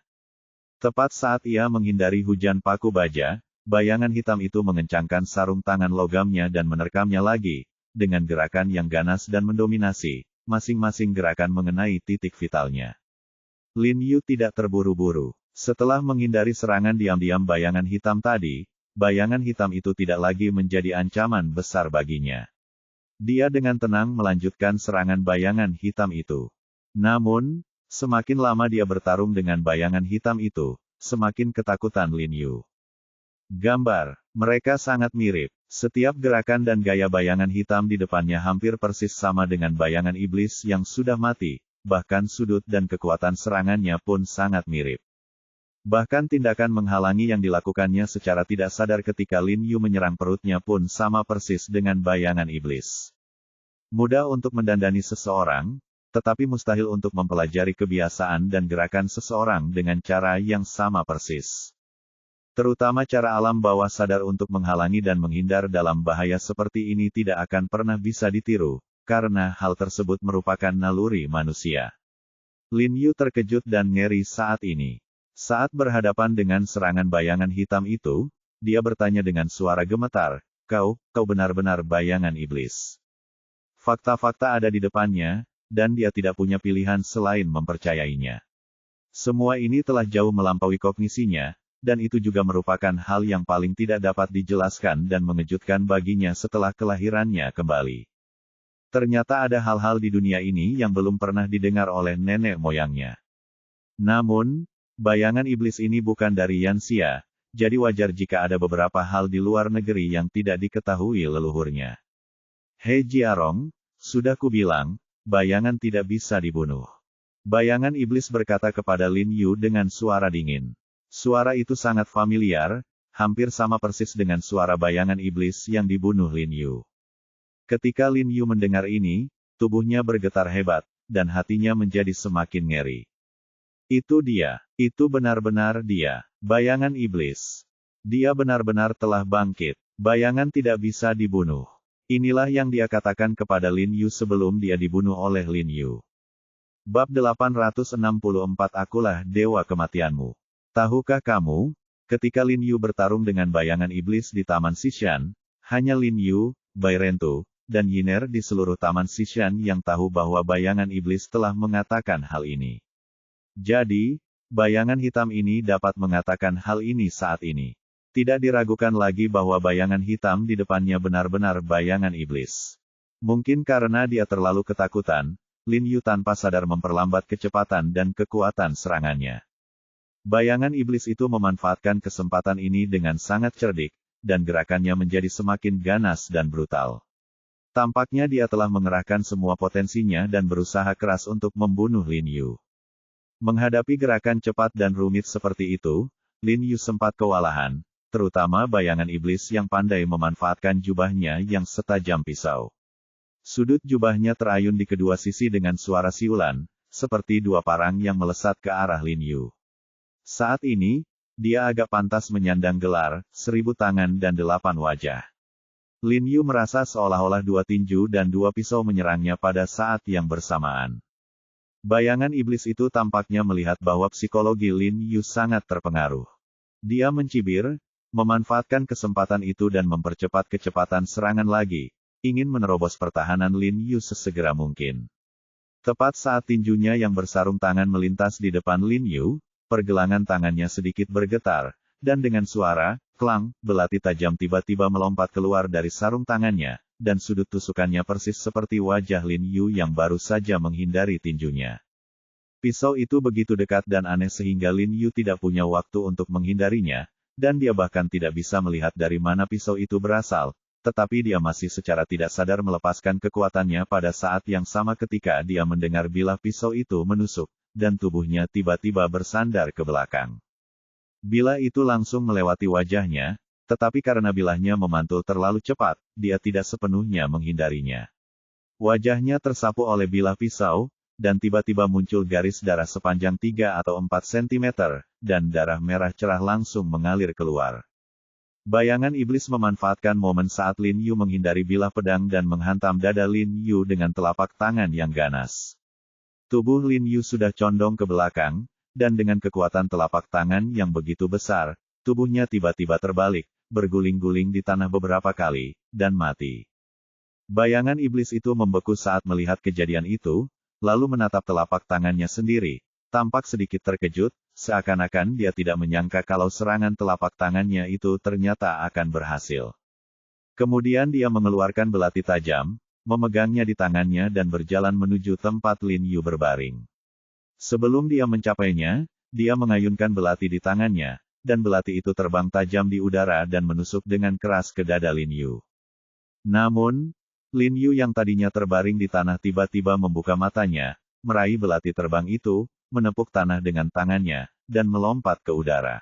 Tepat saat ia menghindari hujan paku baja, bayangan hitam itu mengencangkan sarung tangan logamnya dan menerkamnya lagi, dengan gerakan yang ganas dan mendominasi, masing-masing gerakan mengenai titik vitalnya. Lin Yu tidak terburu-buru. Setelah menghindari serangan diam-diam bayangan hitam tadi, bayangan hitam itu tidak lagi menjadi ancaman besar baginya. Dia dengan tenang melanjutkan serangan bayangan hitam itu. Namun, semakin lama dia bertarung dengan bayangan hitam itu, semakin ketakutan Lin Yu. Gambar. Mereka sangat mirip. Setiap gerakan dan gaya bayangan hitam di depannya hampir persis sama dengan bayangan iblis yang sudah mati, bahkan sudut dan kekuatan serangannya pun sangat mirip. Bahkan tindakan menghalangi yang dilakukannya secara tidak sadar ketika Lin Yu menyerang perutnya pun sama persis dengan bayangan iblis. Mudah untuk mendandani seseorang, tetapi mustahil untuk mempelajari kebiasaan dan gerakan seseorang dengan cara yang sama persis. Terutama cara alam bawah sadar untuk menghalangi dan menghindar dalam bahaya seperti ini tidak akan pernah bisa ditiru, karena hal tersebut merupakan naluri manusia. Lin Yu terkejut dan ngeri saat ini. Saat berhadapan dengan serangan bayangan hitam itu, dia bertanya dengan suara gemetar, kau benar-benar bayangan iblis. Fakta-fakta ada di depannya, dan dia tidak punya pilihan selain mempercayainya. Semua ini telah jauh melampaui kognisinya, dan itu juga merupakan hal yang paling tidak dapat dijelaskan dan mengejutkan baginya setelah kelahirannya kembali. Ternyata ada hal-hal di dunia ini yang belum pernah didengar oleh nenek moyangnya. Namun, bayangan iblis ini bukan dari Yanxia, jadi wajar jika ada beberapa hal di luar negeri yang tidak diketahui leluhurnya. Hei Jiarong, sudah kubilang, bayangan tidak bisa dibunuh. Bayangan iblis berkata kepada Lin Yu dengan suara dingin. Suara itu sangat familiar, hampir sama persis dengan suara bayangan iblis yang dibunuh Lin Yu. Ketika Lin Yu mendengar ini, tubuhnya bergetar hebat, dan hatinya menjadi semakin ngeri. Itu dia, itu benar-benar dia, bayangan iblis. Dia benar-benar telah bangkit, bayangan tidak bisa dibunuh. Inilah yang dia katakan kepada Lin Yu sebelum dia dibunuh oleh Lin Yu. Bab 864 Akulah Dewa Kematianmu. Tahukah kamu, ketika Lin Yu bertarung dengan bayangan iblis di Taman Xishan, hanya Lin Yu, Bai Rentu, dan Yiner di seluruh Taman Xishan yang tahu bahwa bayangan iblis telah mengatakan hal ini. Jadi, bayangan hitam ini dapat mengatakan hal ini saat ini. Tidak diragukan lagi bahwa bayangan hitam di depannya benar-benar bayangan iblis. Mungkin karena dia terlalu ketakutan, Lin Yu tanpa sadar memperlambat kecepatan dan kekuatan serangannya. Bayangan iblis itu memanfaatkan kesempatan ini dengan sangat cerdik, dan gerakannya menjadi semakin ganas dan brutal. Tampaknya dia telah mengerahkan semua potensinya dan berusaha keras untuk membunuh Lin Yu. Menghadapi gerakan cepat dan rumit seperti itu, Lin Yu sempat kewalahan, terutama bayangan iblis yang pandai memanfaatkan jubahnya yang setajam pisau. Sudut jubahnya terayun di kedua sisi dengan suara siulan, seperti dua parang yang melesat ke arah Lin Yu. Saat ini, dia agak pantas menyandang gelar, 1000 tangan dan 8 wajah. Lin Yu merasa seolah-olah 2 tinju dan 2 pisau menyerangnya pada saat yang bersamaan. Bayangan iblis itu tampaknya melihat bahwa psikologi Lin Yu sangat terpengaruh. Dia mencibir, memanfaatkan kesempatan itu dan mempercepat kecepatan serangan lagi, ingin menerobos pertahanan Lin Yu sesegera mungkin. Tepat saat tinjunya yang bersarung tangan melintas di depan Lin Yu, pergelangan tangannya sedikit bergetar, dan dengan suara, klang, belati tajam tiba-tiba melompat keluar dari sarung tangannya, dan sudut tusukannya persis seperti wajah Lin Yu yang baru saja menghindari tinjunya. Pisau itu begitu dekat dan aneh sehingga Lin Yu tidak punya waktu untuk menghindarinya, dan dia bahkan tidak bisa melihat dari mana pisau itu berasal, tetapi dia masih secara tidak sadar melepaskan kekuatannya pada saat yang sama ketika dia mendengar bilah pisau itu menusuk, dan tubuhnya tiba-tiba bersandar ke belakang. Bilah itu langsung melewati wajahnya, tetapi karena bilahnya memantul terlalu cepat, dia tidak sepenuhnya menghindarinya. Wajahnya tersapu oleh bilah pisau, dan tiba-tiba muncul garis darah sepanjang 3 atau 4 cm, dan darah merah cerah langsung mengalir keluar. Bayangan iblis memanfaatkan momen saat Lin Yu menghindari bilah pedang dan menghantam dada Lin Yu dengan telapak tangan yang ganas. Tubuh Lin Yu sudah condong ke belakang, dan dengan kekuatan telapak tangan yang begitu besar, tubuhnya tiba-tiba terbalik, berguling-guling di tanah beberapa kali, dan mati. Bayangan iblis itu membeku saat melihat kejadian itu, lalu menatap telapak tangannya sendiri, tampak sedikit terkejut, seakan-akan dia tidak menyangka kalau serangan telapak tangannya itu ternyata akan berhasil. Kemudian dia mengeluarkan belati tajam, memegangnya di tangannya dan berjalan menuju tempat Lin Yu berbaring. Sebelum dia mencapainya, dia mengayunkan belati di tangannya, dan belati itu terbang tajam di udara dan menusuk dengan keras ke dada Lin Yu. Namun, Lin Yu yang tadinya terbaring di tanah tiba-tiba membuka matanya, meraih belati terbang itu, menepuk tanah dengan tangannya, dan melompat ke udara.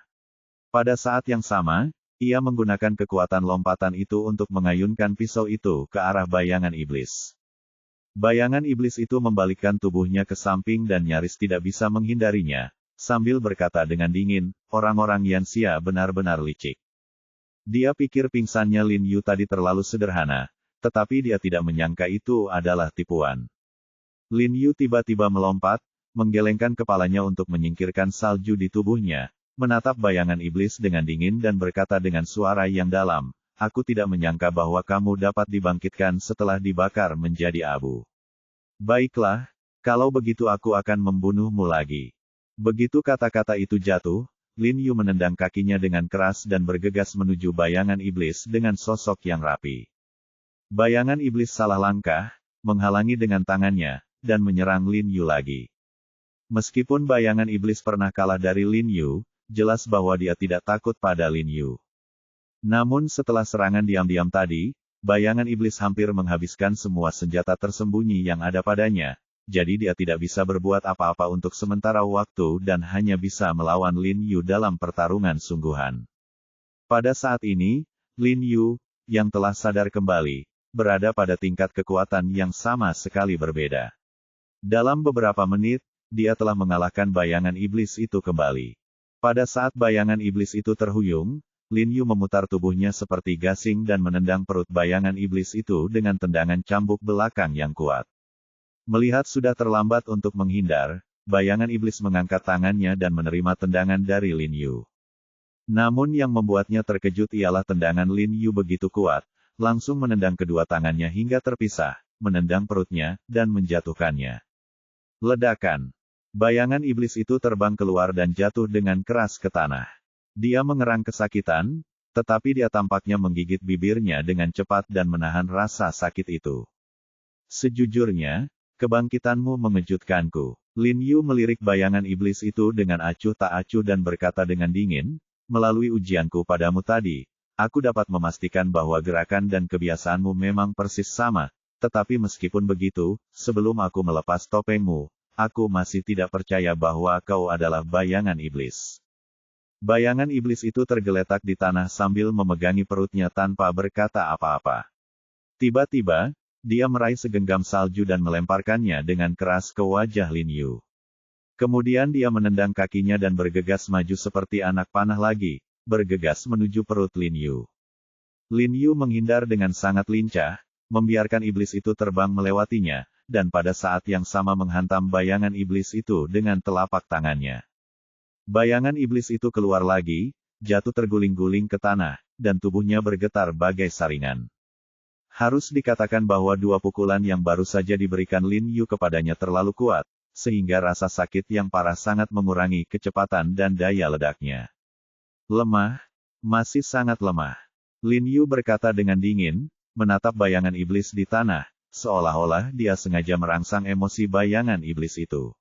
Pada saat yang sama, ia menggunakan kekuatan lompatan itu untuk mengayunkan pisau itu ke arah bayangan iblis. Bayangan iblis itu membalikkan tubuhnya ke samping dan nyaris tidak bisa menghindarinya, sambil berkata dengan dingin, orang-orang Yanxia benar-benar licik. Dia pikir pingsannya Lin Yu tadi terlalu sederhana, tetapi dia tidak menyangka itu adalah tipuan. Lin Yu tiba-tiba melompat, menggelengkan kepalanya untuk menyingkirkan salju di tubuhnya, menatap bayangan iblis dengan dingin dan berkata dengan suara yang dalam, aku tidak menyangka bahwa kamu dapat dibangkitkan setelah dibakar menjadi abu. Baiklah, kalau begitu aku akan membunuhmu lagi. Begitu kata-kata itu jatuh, Lin Yu menendang kakinya dengan keras dan bergegas menuju bayangan iblis dengan sosok yang rapi. Bayangan iblis salah langkah, menghalangi dengan tangannya, dan menyerang Lin Yu lagi. Meskipun bayangan iblis pernah kalah dari Lin Yu, jelas bahwa dia tidak takut pada Lin Yu. Namun setelah serangan diam-diam tadi, bayangan iblis hampir menghabiskan semua senjata tersembunyi yang ada padanya, jadi dia tidak bisa berbuat apa-apa untuk sementara waktu dan hanya bisa melawan Lin Yu dalam pertarungan sungguhan. Pada saat ini, Lin Yu, yang telah sadar kembali, berada pada tingkat kekuatan yang sama sekali berbeda. Dalam beberapa menit, dia telah mengalahkan bayangan iblis itu kembali. Pada saat bayangan iblis itu terhuyung, Lin Yu memutar tubuhnya seperti gasing dan menendang perut bayangan iblis itu dengan tendangan cambuk belakang yang kuat. Melihat sudah terlambat untuk menghindar, bayangan iblis mengangkat tangannya dan menerima tendangan dari Lin Yu. Namun yang membuatnya terkejut ialah tendangan Lin Yu begitu kuat, langsung menendang kedua tangannya hingga terpisah, menendang perutnya, dan menjatuhkannya. Ledakan. Bayangan iblis itu terbang keluar dan jatuh dengan keras ke tanah. Dia mengerang kesakitan, tetapi dia tampaknya menggigit bibirnya dengan cepat dan menahan rasa sakit itu. Sejujurnya, kebangkitanmu mengejutkanku. Lin Yu melirik bayangan iblis itu dengan acuh tak acuh dan berkata dengan dingin, melalui ujianku padamu tadi, aku dapat memastikan bahwa gerakan dan kebiasaanmu memang persis sama, tetapi meskipun begitu, sebelum aku melepas topengmu, aku masih tidak percaya bahwa kau adalah bayangan iblis. Bayangan iblis itu tergeletak di tanah sambil memegangi perutnya tanpa berkata apa-apa. Tiba-tiba, dia meraih segenggam salju dan melemparkannya dengan keras ke wajah Lin Yu. Kemudian dia menendang kakinya dan bergegas maju seperti anak panah lagi, bergegas menuju perut Lin Yu. Lin Yu menghindar dengan sangat lincah, membiarkan iblis itu terbang melewatinya, dan pada saat yang sama menghantam bayangan iblis itu dengan telapak tangannya. Bayangan iblis itu keluar lagi, jatuh terguling-guling ke tanah, dan tubuhnya bergetar bagai saringan. Harus dikatakan bahwa dua pukulan yang baru saja diberikan Lin Yu kepadanya terlalu kuat, sehingga rasa sakit yang parah sangat mengurangi kecepatan dan daya ledaknya. Lemah, masih sangat lemah. Lin Yu berkata dengan dingin, menatap bayangan iblis di tanah, seolah-olah dia sengaja merangsang emosi bayangan iblis itu.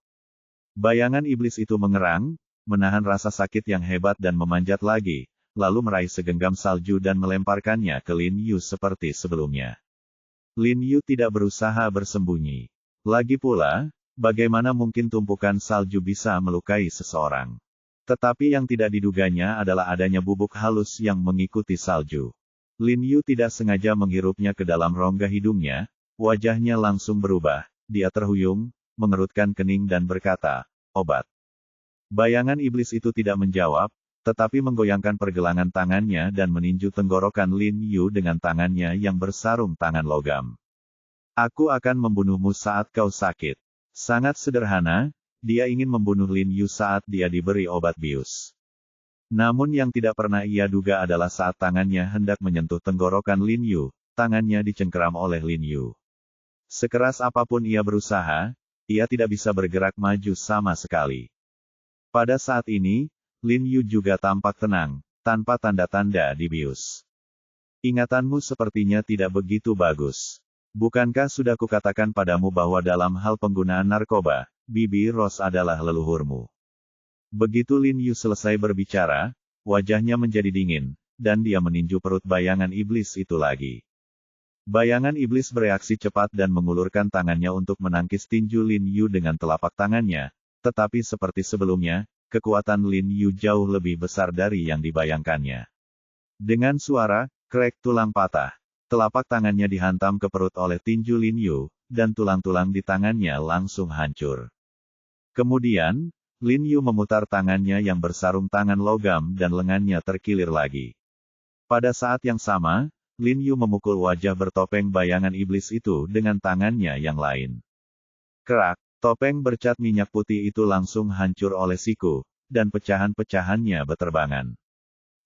Bayangan iblis itu mengerang, menahan rasa sakit yang hebat dan memanjat lagi, lalu meraih segenggam salju dan melemparkannya ke Lin Yu seperti sebelumnya. Lin Yu tidak berusaha bersembunyi. Lagi pula, bagaimana mungkin tumpukan salju bisa melukai seseorang? Tetapi yang tidak diduganya adalah adanya bubuk halus yang mengikuti salju. Lin Yu tidak sengaja menghirupnya ke dalam rongga hidungnya, wajahnya langsung berubah, dia terhuyung, mengerutkan kening dan berkata, obat. Bayangan iblis itu tidak menjawab, tetapi menggoyangkan pergelangan tangannya dan meninju tenggorokan Lin Yu dengan tangannya yang bersarung tangan logam. Aku akan membunuhmu saat kau sakit. Sangat sederhana, dia ingin membunuh Lin Yu saat dia diberi obat bius. Namun yang tidak pernah ia duga adalah saat tangannya hendak menyentuh tenggorokan Lin Yu, tangannya dicengkeram oleh Lin Yu. Sekeras apapun ia berusaha, ia tidak bisa bergerak maju sama sekali. Pada saat ini, Lin Yu juga tampak tenang, tanpa tanda-tanda dibius. Ingatanmu sepertinya tidak begitu bagus. Bukankah sudah kukatakan padamu bahwa dalam hal penggunaan narkoba, Bibi Rose adalah leluhurmu? Begitu Lin Yu selesai berbicara, wajahnya menjadi dingin, dan dia meninju perut bayangan iblis itu lagi. Bayangan iblis bereaksi cepat dan mengulurkan tangannya untuk menangkis tinju Lin Yu dengan telapak tangannya, tetapi seperti sebelumnya, kekuatan Lin Yu jauh lebih besar dari yang dibayangkannya. Dengan suara, krek tulang patah, telapak tangannya dihantam ke perut oleh tinju Lin Yu, dan tulang-tulang di tangannya langsung hancur. Kemudian, Lin Yu memutar tangannya yang bersarung tangan logam dan lengannya terkilir lagi. Pada saat yang sama, Lin Yu memukul wajah bertopeng bayangan iblis itu dengan tangannya yang lain. Kerak, topeng bercat minyak putih itu langsung hancur oleh siku, dan pecahan-pecahannya beterbangan.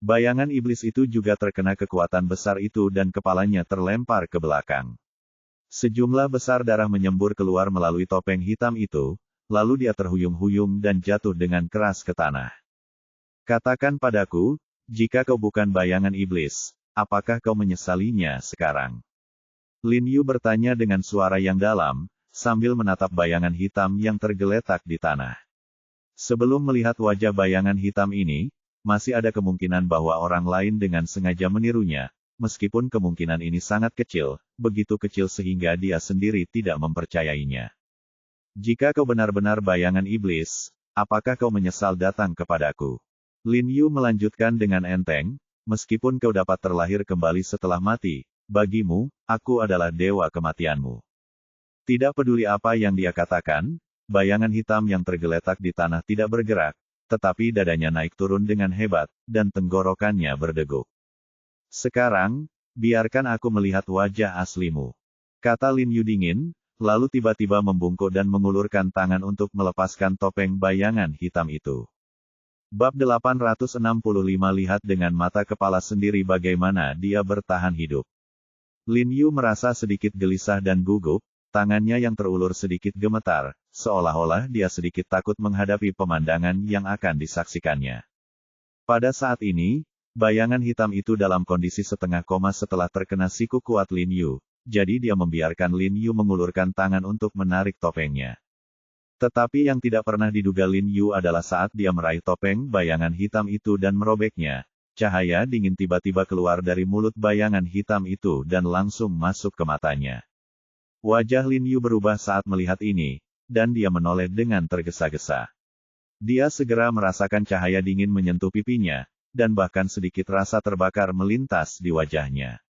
Bayangan iblis itu juga terkena kekuatan besar itu dan kepalanya terlempar ke belakang. Sejumlah besar darah menyembur keluar melalui topeng hitam itu, lalu dia terhuyung-huyung dan jatuh dengan keras ke tanah. Katakan padaku, jika kau bukan bayangan iblis, apakah kau menyesalinya sekarang? Lin Yu bertanya dengan suara yang dalam, sambil menatap bayangan hitam yang tergeletak di tanah. Sebelum melihat wajah bayangan hitam ini, masih ada kemungkinan bahwa orang lain dengan sengaja menirunya, meskipun kemungkinan ini sangat kecil, begitu kecil sehingga dia sendiri tidak mempercayainya. Jika kau benar-benar bayangan iblis, apakah kau menyesal datang kepadaku? Lin Yu melanjutkan dengan enteng, meskipun kau dapat terlahir kembali setelah mati, bagimu, aku adalah dewa kematianmu. Tidak peduli apa yang dia katakan, bayangan hitam yang tergeletak di tanah tidak bergerak, tetapi dadanya naik turun dengan hebat, dan tenggorokannya berdeguk. Sekarang, biarkan aku melihat wajah aslimu. Kata Lin Yu dingin, lalu tiba-tiba membungkuk dan mengulurkan tangan untuk melepaskan topeng bayangan hitam itu. Bab 865 lihat dengan mata kepala sendiri bagaimana dia bertahan hidup. Lin Yu merasa sedikit gelisah dan gugup, tangannya yang terulur sedikit gemetar, seolah-olah dia sedikit takut menghadapi pemandangan yang akan disaksikannya. Pada saat ini, bayangan hitam itu dalam kondisi setengah koma setelah terkena siku kuat Lin Yu, jadi dia membiarkan Lin Yu mengulurkan tangan untuk menarik topengnya. Tetapi yang tidak pernah diduga Lin Yu adalah saat dia meraih topeng bayangan hitam itu dan merobeknya, cahaya dingin tiba-tiba keluar dari mulut bayangan hitam itu dan langsung masuk ke matanya. Wajah Lin Yu berubah saat melihat ini, dan dia menoleh dengan tergesa-gesa. Dia segera merasakan cahaya dingin menyentuh pipinya, dan bahkan sedikit rasa terbakar melintas di wajahnya.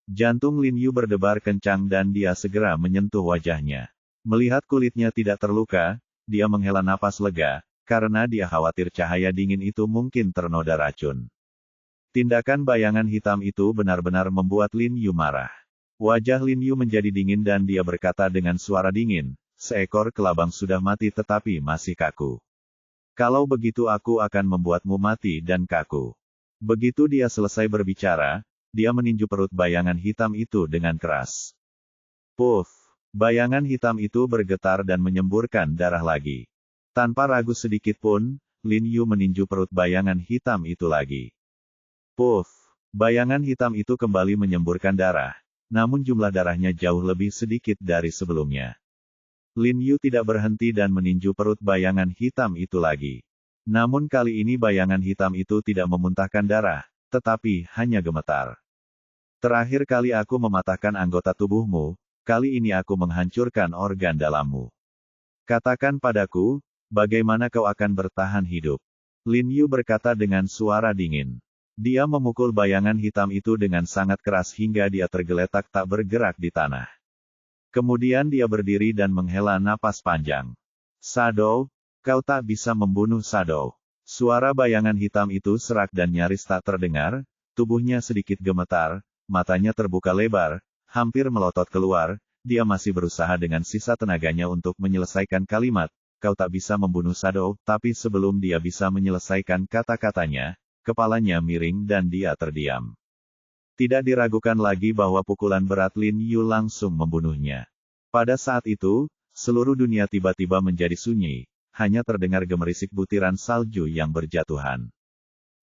Jantung Lin Yu berdebar kencang dan dia segera menyentuh wajahnya. Melihat kulitnya tidak terluka, dia menghela napas lega, karena dia khawatir cahaya dingin itu mungkin ternoda racun. Tindakan bayangan hitam itu benar-benar membuat Lin Yu marah. Wajah Lin Yu menjadi dingin dan dia berkata dengan suara dingin, seekor kelabang sudah mati tetapi masih kaku. Kalau begitu aku akan membuatmu mati dan kaku. Begitu dia selesai berbicara, dia meninju perut bayangan hitam itu dengan keras. Puff! Bayangan hitam itu bergetar dan menyemburkan darah lagi. Tanpa ragu sedikit pun, Lin Yu meninju perut bayangan hitam itu lagi. Puff! Bayangan hitam itu kembali menyemburkan darah. Namun jumlah darahnya jauh lebih sedikit dari sebelumnya. Lin Yu tidak berhenti dan meninju perut bayangan hitam itu lagi. Namun kali ini bayangan hitam itu tidak memuntahkan darah, tetapi hanya gemetar. Terakhir kali aku mematahkan anggota tubuhmu, kali ini aku menghancurkan organ dalammu. Katakan padaku, bagaimana kau akan bertahan hidup? Lin Yu berkata dengan suara dingin. Dia memukul bayangan hitam itu dengan sangat keras hingga dia tergeletak tak bergerak di tanah. Kemudian dia berdiri dan menghela napas panjang. Shadow, kau tak bisa membunuh Shadow. Suara bayangan hitam itu serak dan nyaris tak terdengar, tubuhnya sedikit gemetar, matanya terbuka lebar, hampir melotot keluar, dia masih berusaha dengan sisa tenaganya untuk menyelesaikan kalimat, kau tak bisa membunuh Shadow, tapi sebelum dia bisa menyelesaikan kata-katanya, kepalanya miring dan dia terdiam. Tidak diragukan lagi bahwa pukulan berat Lin Yu langsung membunuhnya. Pada saat itu, seluruh dunia tiba-tiba menjadi sunyi, hanya terdengar gemerisik butiran salju yang berjatuhan.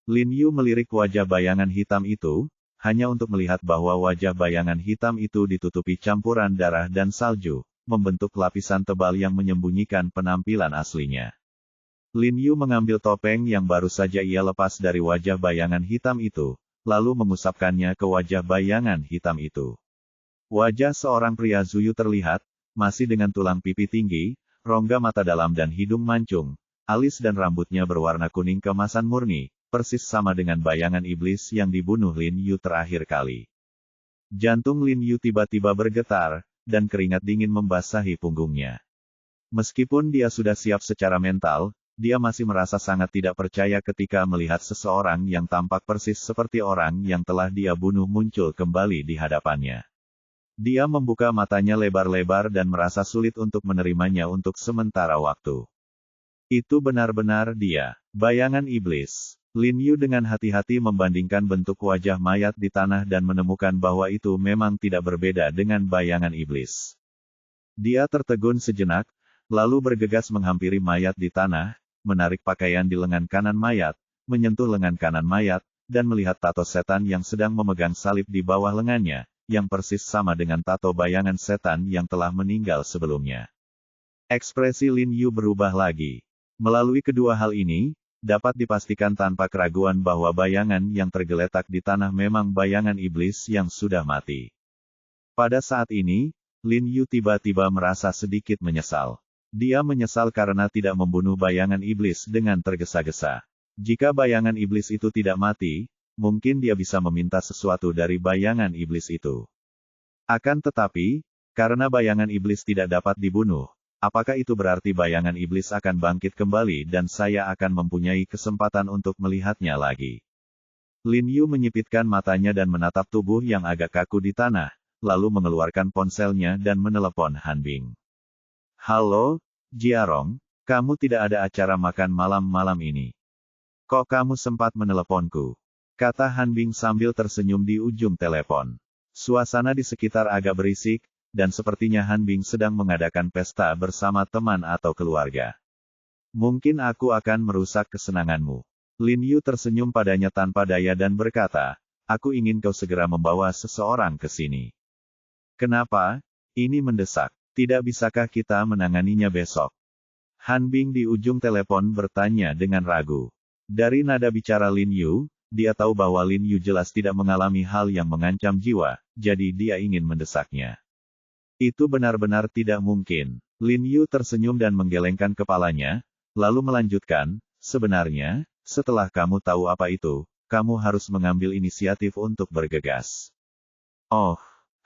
Lin Yu melirik wajah bayangan hitam itu, hanya untuk melihat bahwa wajah bayangan hitam itu ditutupi campuran darah dan salju, membentuk lapisan tebal yang menyembunyikan penampilan aslinya. Lin Yu mengambil topeng yang baru saja ia lepas dari wajah bayangan hitam itu, lalu mengusapkannya ke wajah bayangan hitam itu. Wajah seorang pria Zuyu terlihat, masih dengan tulang pipi tinggi, rongga mata dalam dan hidung mancung, alis dan rambutnya berwarna kuning keemasan murni, persis sama dengan bayangan iblis yang dibunuh Lin Yu terakhir kali. Jantung Lin Yu tiba-tiba bergetar, dan keringat dingin membasahi punggungnya. Meskipun dia sudah siap secara mental, dia masih merasa sangat tidak percaya ketika melihat seseorang yang tampak persis seperti orang yang telah dia bunuh muncul kembali di hadapannya. Dia membuka matanya lebar-lebar dan merasa sulit untuk menerimanya untuk sementara waktu. Itu benar-benar dia, bayangan iblis. Lin Yu dengan hati-hati membandingkan bentuk wajah mayat di tanah dan menemukan bahwa itu memang tidak berbeda dengan bayangan iblis. Dia tertegun sejenak, lalu bergegas menghampiri mayat di tanah, menarik pakaian di lengan kanan mayat, menyentuh lengan kanan mayat, dan melihat tato setan yang sedang memegang salib di bawah lengannya, yang persis sama dengan tato bayangan setan yang telah meninggal sebelumnya. Ekspresi Lin Yu berubah lagi. Melalui kedua hal ini, dapat dipastikan tanpa keraguan bahwa bayangan yang tergeletak di tanah memang bayangan iblis yang sudah mati. Pada saat ini, Lin Yu tiba-tiba merasa sedikit menyesal. Dia menyesal karena tidak membunuh bayangan iblis dengan tergesa-gesa. Jika bayangan iblis itu tidak mati, mungkin dia bisa meminta sesuatu dari bayangan iblis itu. Akan tetapi, karena bayangan iblis tidak dapat dibunuh, apakah itu berarti bayangan iblis akan bangkit kembali dan saya akan mempunyai kesempatan untuk melihatnya lagi? Lin Yu menyipitkan matanya dan menatap tubuh yang agak kaku di tanah, lalu mengeluarkan ponselnya dan menelepon Han Bing. Halo, Jiarong, kamu tidak ada acara makan malam ini. Kok kamu sempat meneleponku? Kata Han Bing sambil tersenyum di ujung telepon. Suasana di sekitar agak berisik, dan sepertinya Han Bing sedang mengadakan pesta bersama teman atau keluarga. Mungkin aku akan merusak kesenanganmu. Lin Yu tersenyum padanya tanpa daya dan berkata, aku ingin kau segera membawa seseorang ke sini. Kenapa? Ini mendesak. Tidak bisakah kita menanganinya besok? Han Bing di ujung telepon bertanya dengan ragu. Dari nada bicara Lin Yu, dia tahu bahwa Lin Yu jelas tidak mengalami hal yang mengancam jiwa, jadi dia ingin mendesaknya. Itu benar-benar tidak mungkin. Lin Yu tersenyum dan menggelengkan kepalanya, lalu melanjutkan, sebenarnya, setelah kamu tahu apa itu, kamu harus mengambil inisiatif untuk bergegas. Oh,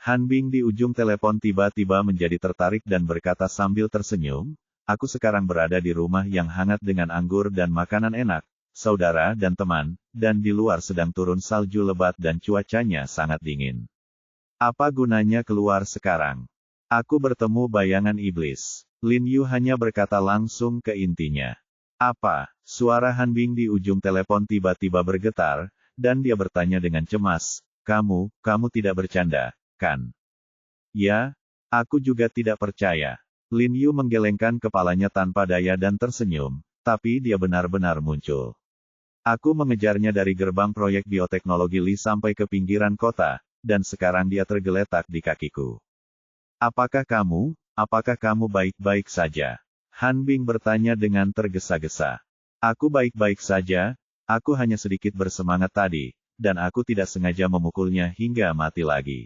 Han Bing di ujung telepon tiba-tiba menjadi tertarik dan berkata sambil tersenyum, aku sekarang berada di rumah yang hangat dengan anggur dan makanan enak, saudara dan teman, dan di luar sedang turun salju lebat dan cuacanya sangat dingin. Apa gunanya keluar sekarang? Aku bertemu bayangan iblis. Lin Yu hanya berkata langsung ke intinya. Apa? Suara Han Bing di ujung telepon tiba-tiba bergetar, dan dia bertanya dengan cemas, kamu tidak bercanda, kan? Ya, aku juga tidak percaya. Lin Yu menggelengkan kepalanya tanpa daya dan tersenyum, tapi dia benar-benar muncul. Aku mengejarnya dari gerbang proyek bioteknologi Li sampai ke pinggiran kota, dan sekarang dia tergeletak di kakiku. Apakah kamu baik-baik saja? Han Bing bertanya dengan tergesa-gesa. Aku baik-baik saja, aku hanya sedikit bersemangat tadi, dan aku tidak sengaja memukulnya hingga mati lagi.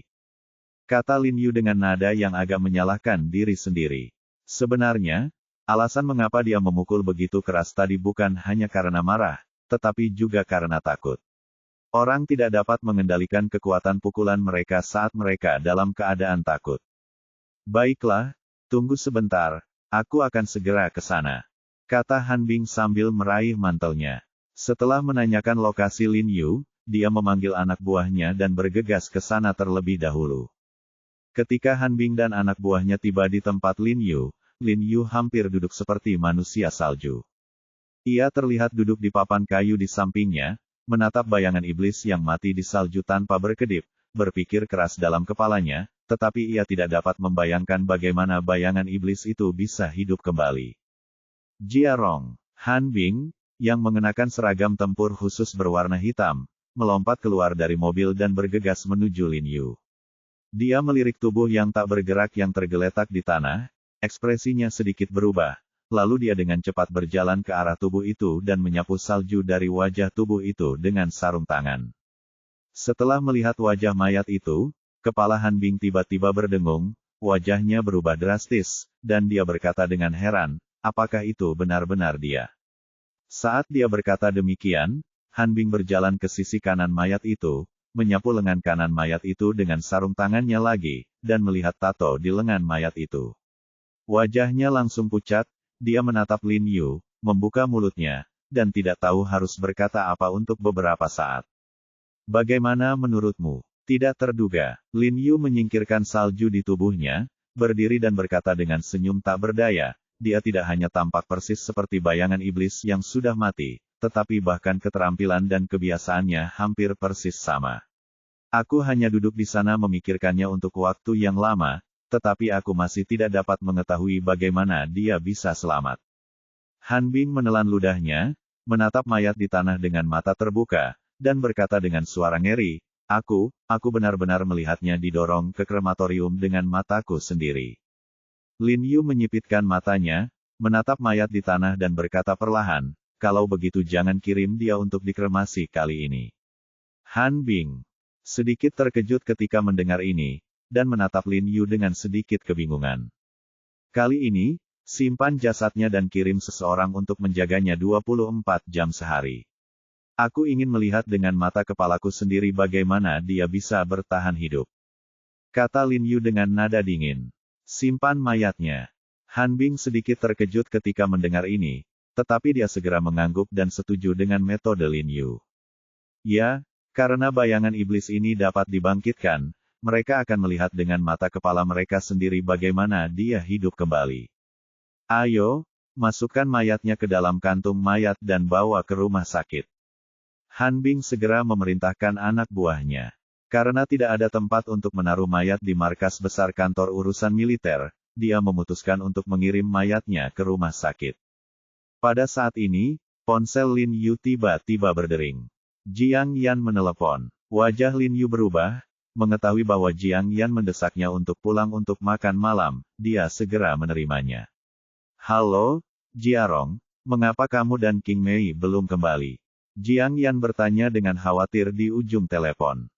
Kata Lin Yu dengan nada yang agak menyalahkan diri sendiri. Sebenarnya, alasan mengapa dia memukul begitu keras tadi bukan hanya karena marah, tetapi juga karena takut. Orang tidak dapat mengendalikan kekuatan pukulan mereka saat mereka dalam keadaan takut. Baiklah, tunggu sebentar, aku akan segera ke sana. Kata Han Bing sambil meraih mantelnya. Setelah menanyakan lokasi Lin Yu, dia memanggil anak buahnya dan bergegas ke sana terlebih dahulu. Ketika Han Bing dan anak buahnya tiba di tempat Lin Yu hampir duduk seperti manusia salju. Ia terlihat duduk di papan kayu di sampingnya, menatap bayangan iblis yang mati di salju tanpa berkedip, berpikir keras dalam kepalanya, tetapi ia tidak dapat membayangkan bagaimana bayangan iblis itu bisa hidup kembali. Jiarong, Han Bing, yang mengenakan seragam tempur khusus berwarna hitam, melompat keluar dari mobil dan bergegas menuju Lin Yu. Dia melirik tubuh yang tak bergerak yang tergeletak di tanah, ekspresinya sedikit berubah, lalu dia dengan cepat berjalan ke arah tubuh itu dan menyapu salju dari wajah tubuh itu dengan sarung tangan. Setelah melihat wajah mayat itu, kepala Han Bing tiba-tiba berdengung, wajahnya berubah drastis, dan dia berkata dengan heran, apakah itu benar-benar dia? Saat dia berkata demikian, Han Bing berjalan ke sisi kanan mayat itu, menyapu lengan kanan mayat itu dengan sarung tangannya lagi, dan melihat tato di lengan mayat itu. Wajahnya langsung pucat, dia menatap Lin Yu, membuka mulutnya, dan tidak tahu harus berkata apa untuk beberapa saat. Bagaimana menurutmu? Tidak terduga, Lin Yu menyingkirkan salju di tubuhnya, berdiri dan berkata dengan senyum tak berdaya, dia tidak hanya tampak persis seperti bayangan iblis yang sudah mati, tetapi bahkan keterampilan dan kebiasaannya hampir persis sama. Aku hanya duduk di sana memikirkannya untuk waktu yang lama, tetapi aku masih tidak dapat mengetahui bagaimana dia bisa selamat. Han Bing menelan ludahnya, menatap mayat di tanah dengan mata terbuka, dan berkata dengan suara ngeri, aku benar-benar melihatnya didorong ke krematorium dengan mataku sendiri. Lin Yu menyipitkan matanya, menatap mayat di tanah dan berkata perlahan, kalau begitu jangan kirim dia untuk dikremasi kali ini. Han Bing sedikit terkejut ketika mendengar ini, dan menatap Lin Yu dengan sedikit kebingungan. Kali ini, simpan jasadnya dan kirim seseorang untuk menjaganya 24 jam sehari. Aku ingin melihat dengan mata kepalaku sendiri bagaimana dia bisa bertahan hidup. Kata Lin Yu dengan nada dingin. Simpan mayatnya. Han Bing sedikit terkejut ketika mendengar ini, tetapi dia segera mengangguk dan setuju dengan metode Lin Yu. Ya, karena bayangan iblis ini dapat dibangkitkan, mereka akan melihat dengan mata kepala mereka sendiri bagaimana dia hidup kembali. Ayo, masukkan mayatnya ke dalam kantung mayat dan bawa ke rumah sakit. Han Bing segera memerintahkan anak buahnya. Karena tidak ada tempat untuk menaruh mayat di markas besar kantor urusan militer, dia memutuskan untuk mengirim mayatnya ke rumah sakit. Pada saat ini, ponsel Lin Yu tiba-tiba berdering. Jiang Yan menelepon. Wajah Lin Yu berubah, mengetahui bahwa Jiang Yan mendesaknya untuk pulang untuk makan malam, dia segera menerimanya. Halo, Jiarong, mengapa kamu dan King Mei belum kembali? Jiang Yan bertanya dengan khawatir di ujung telepon.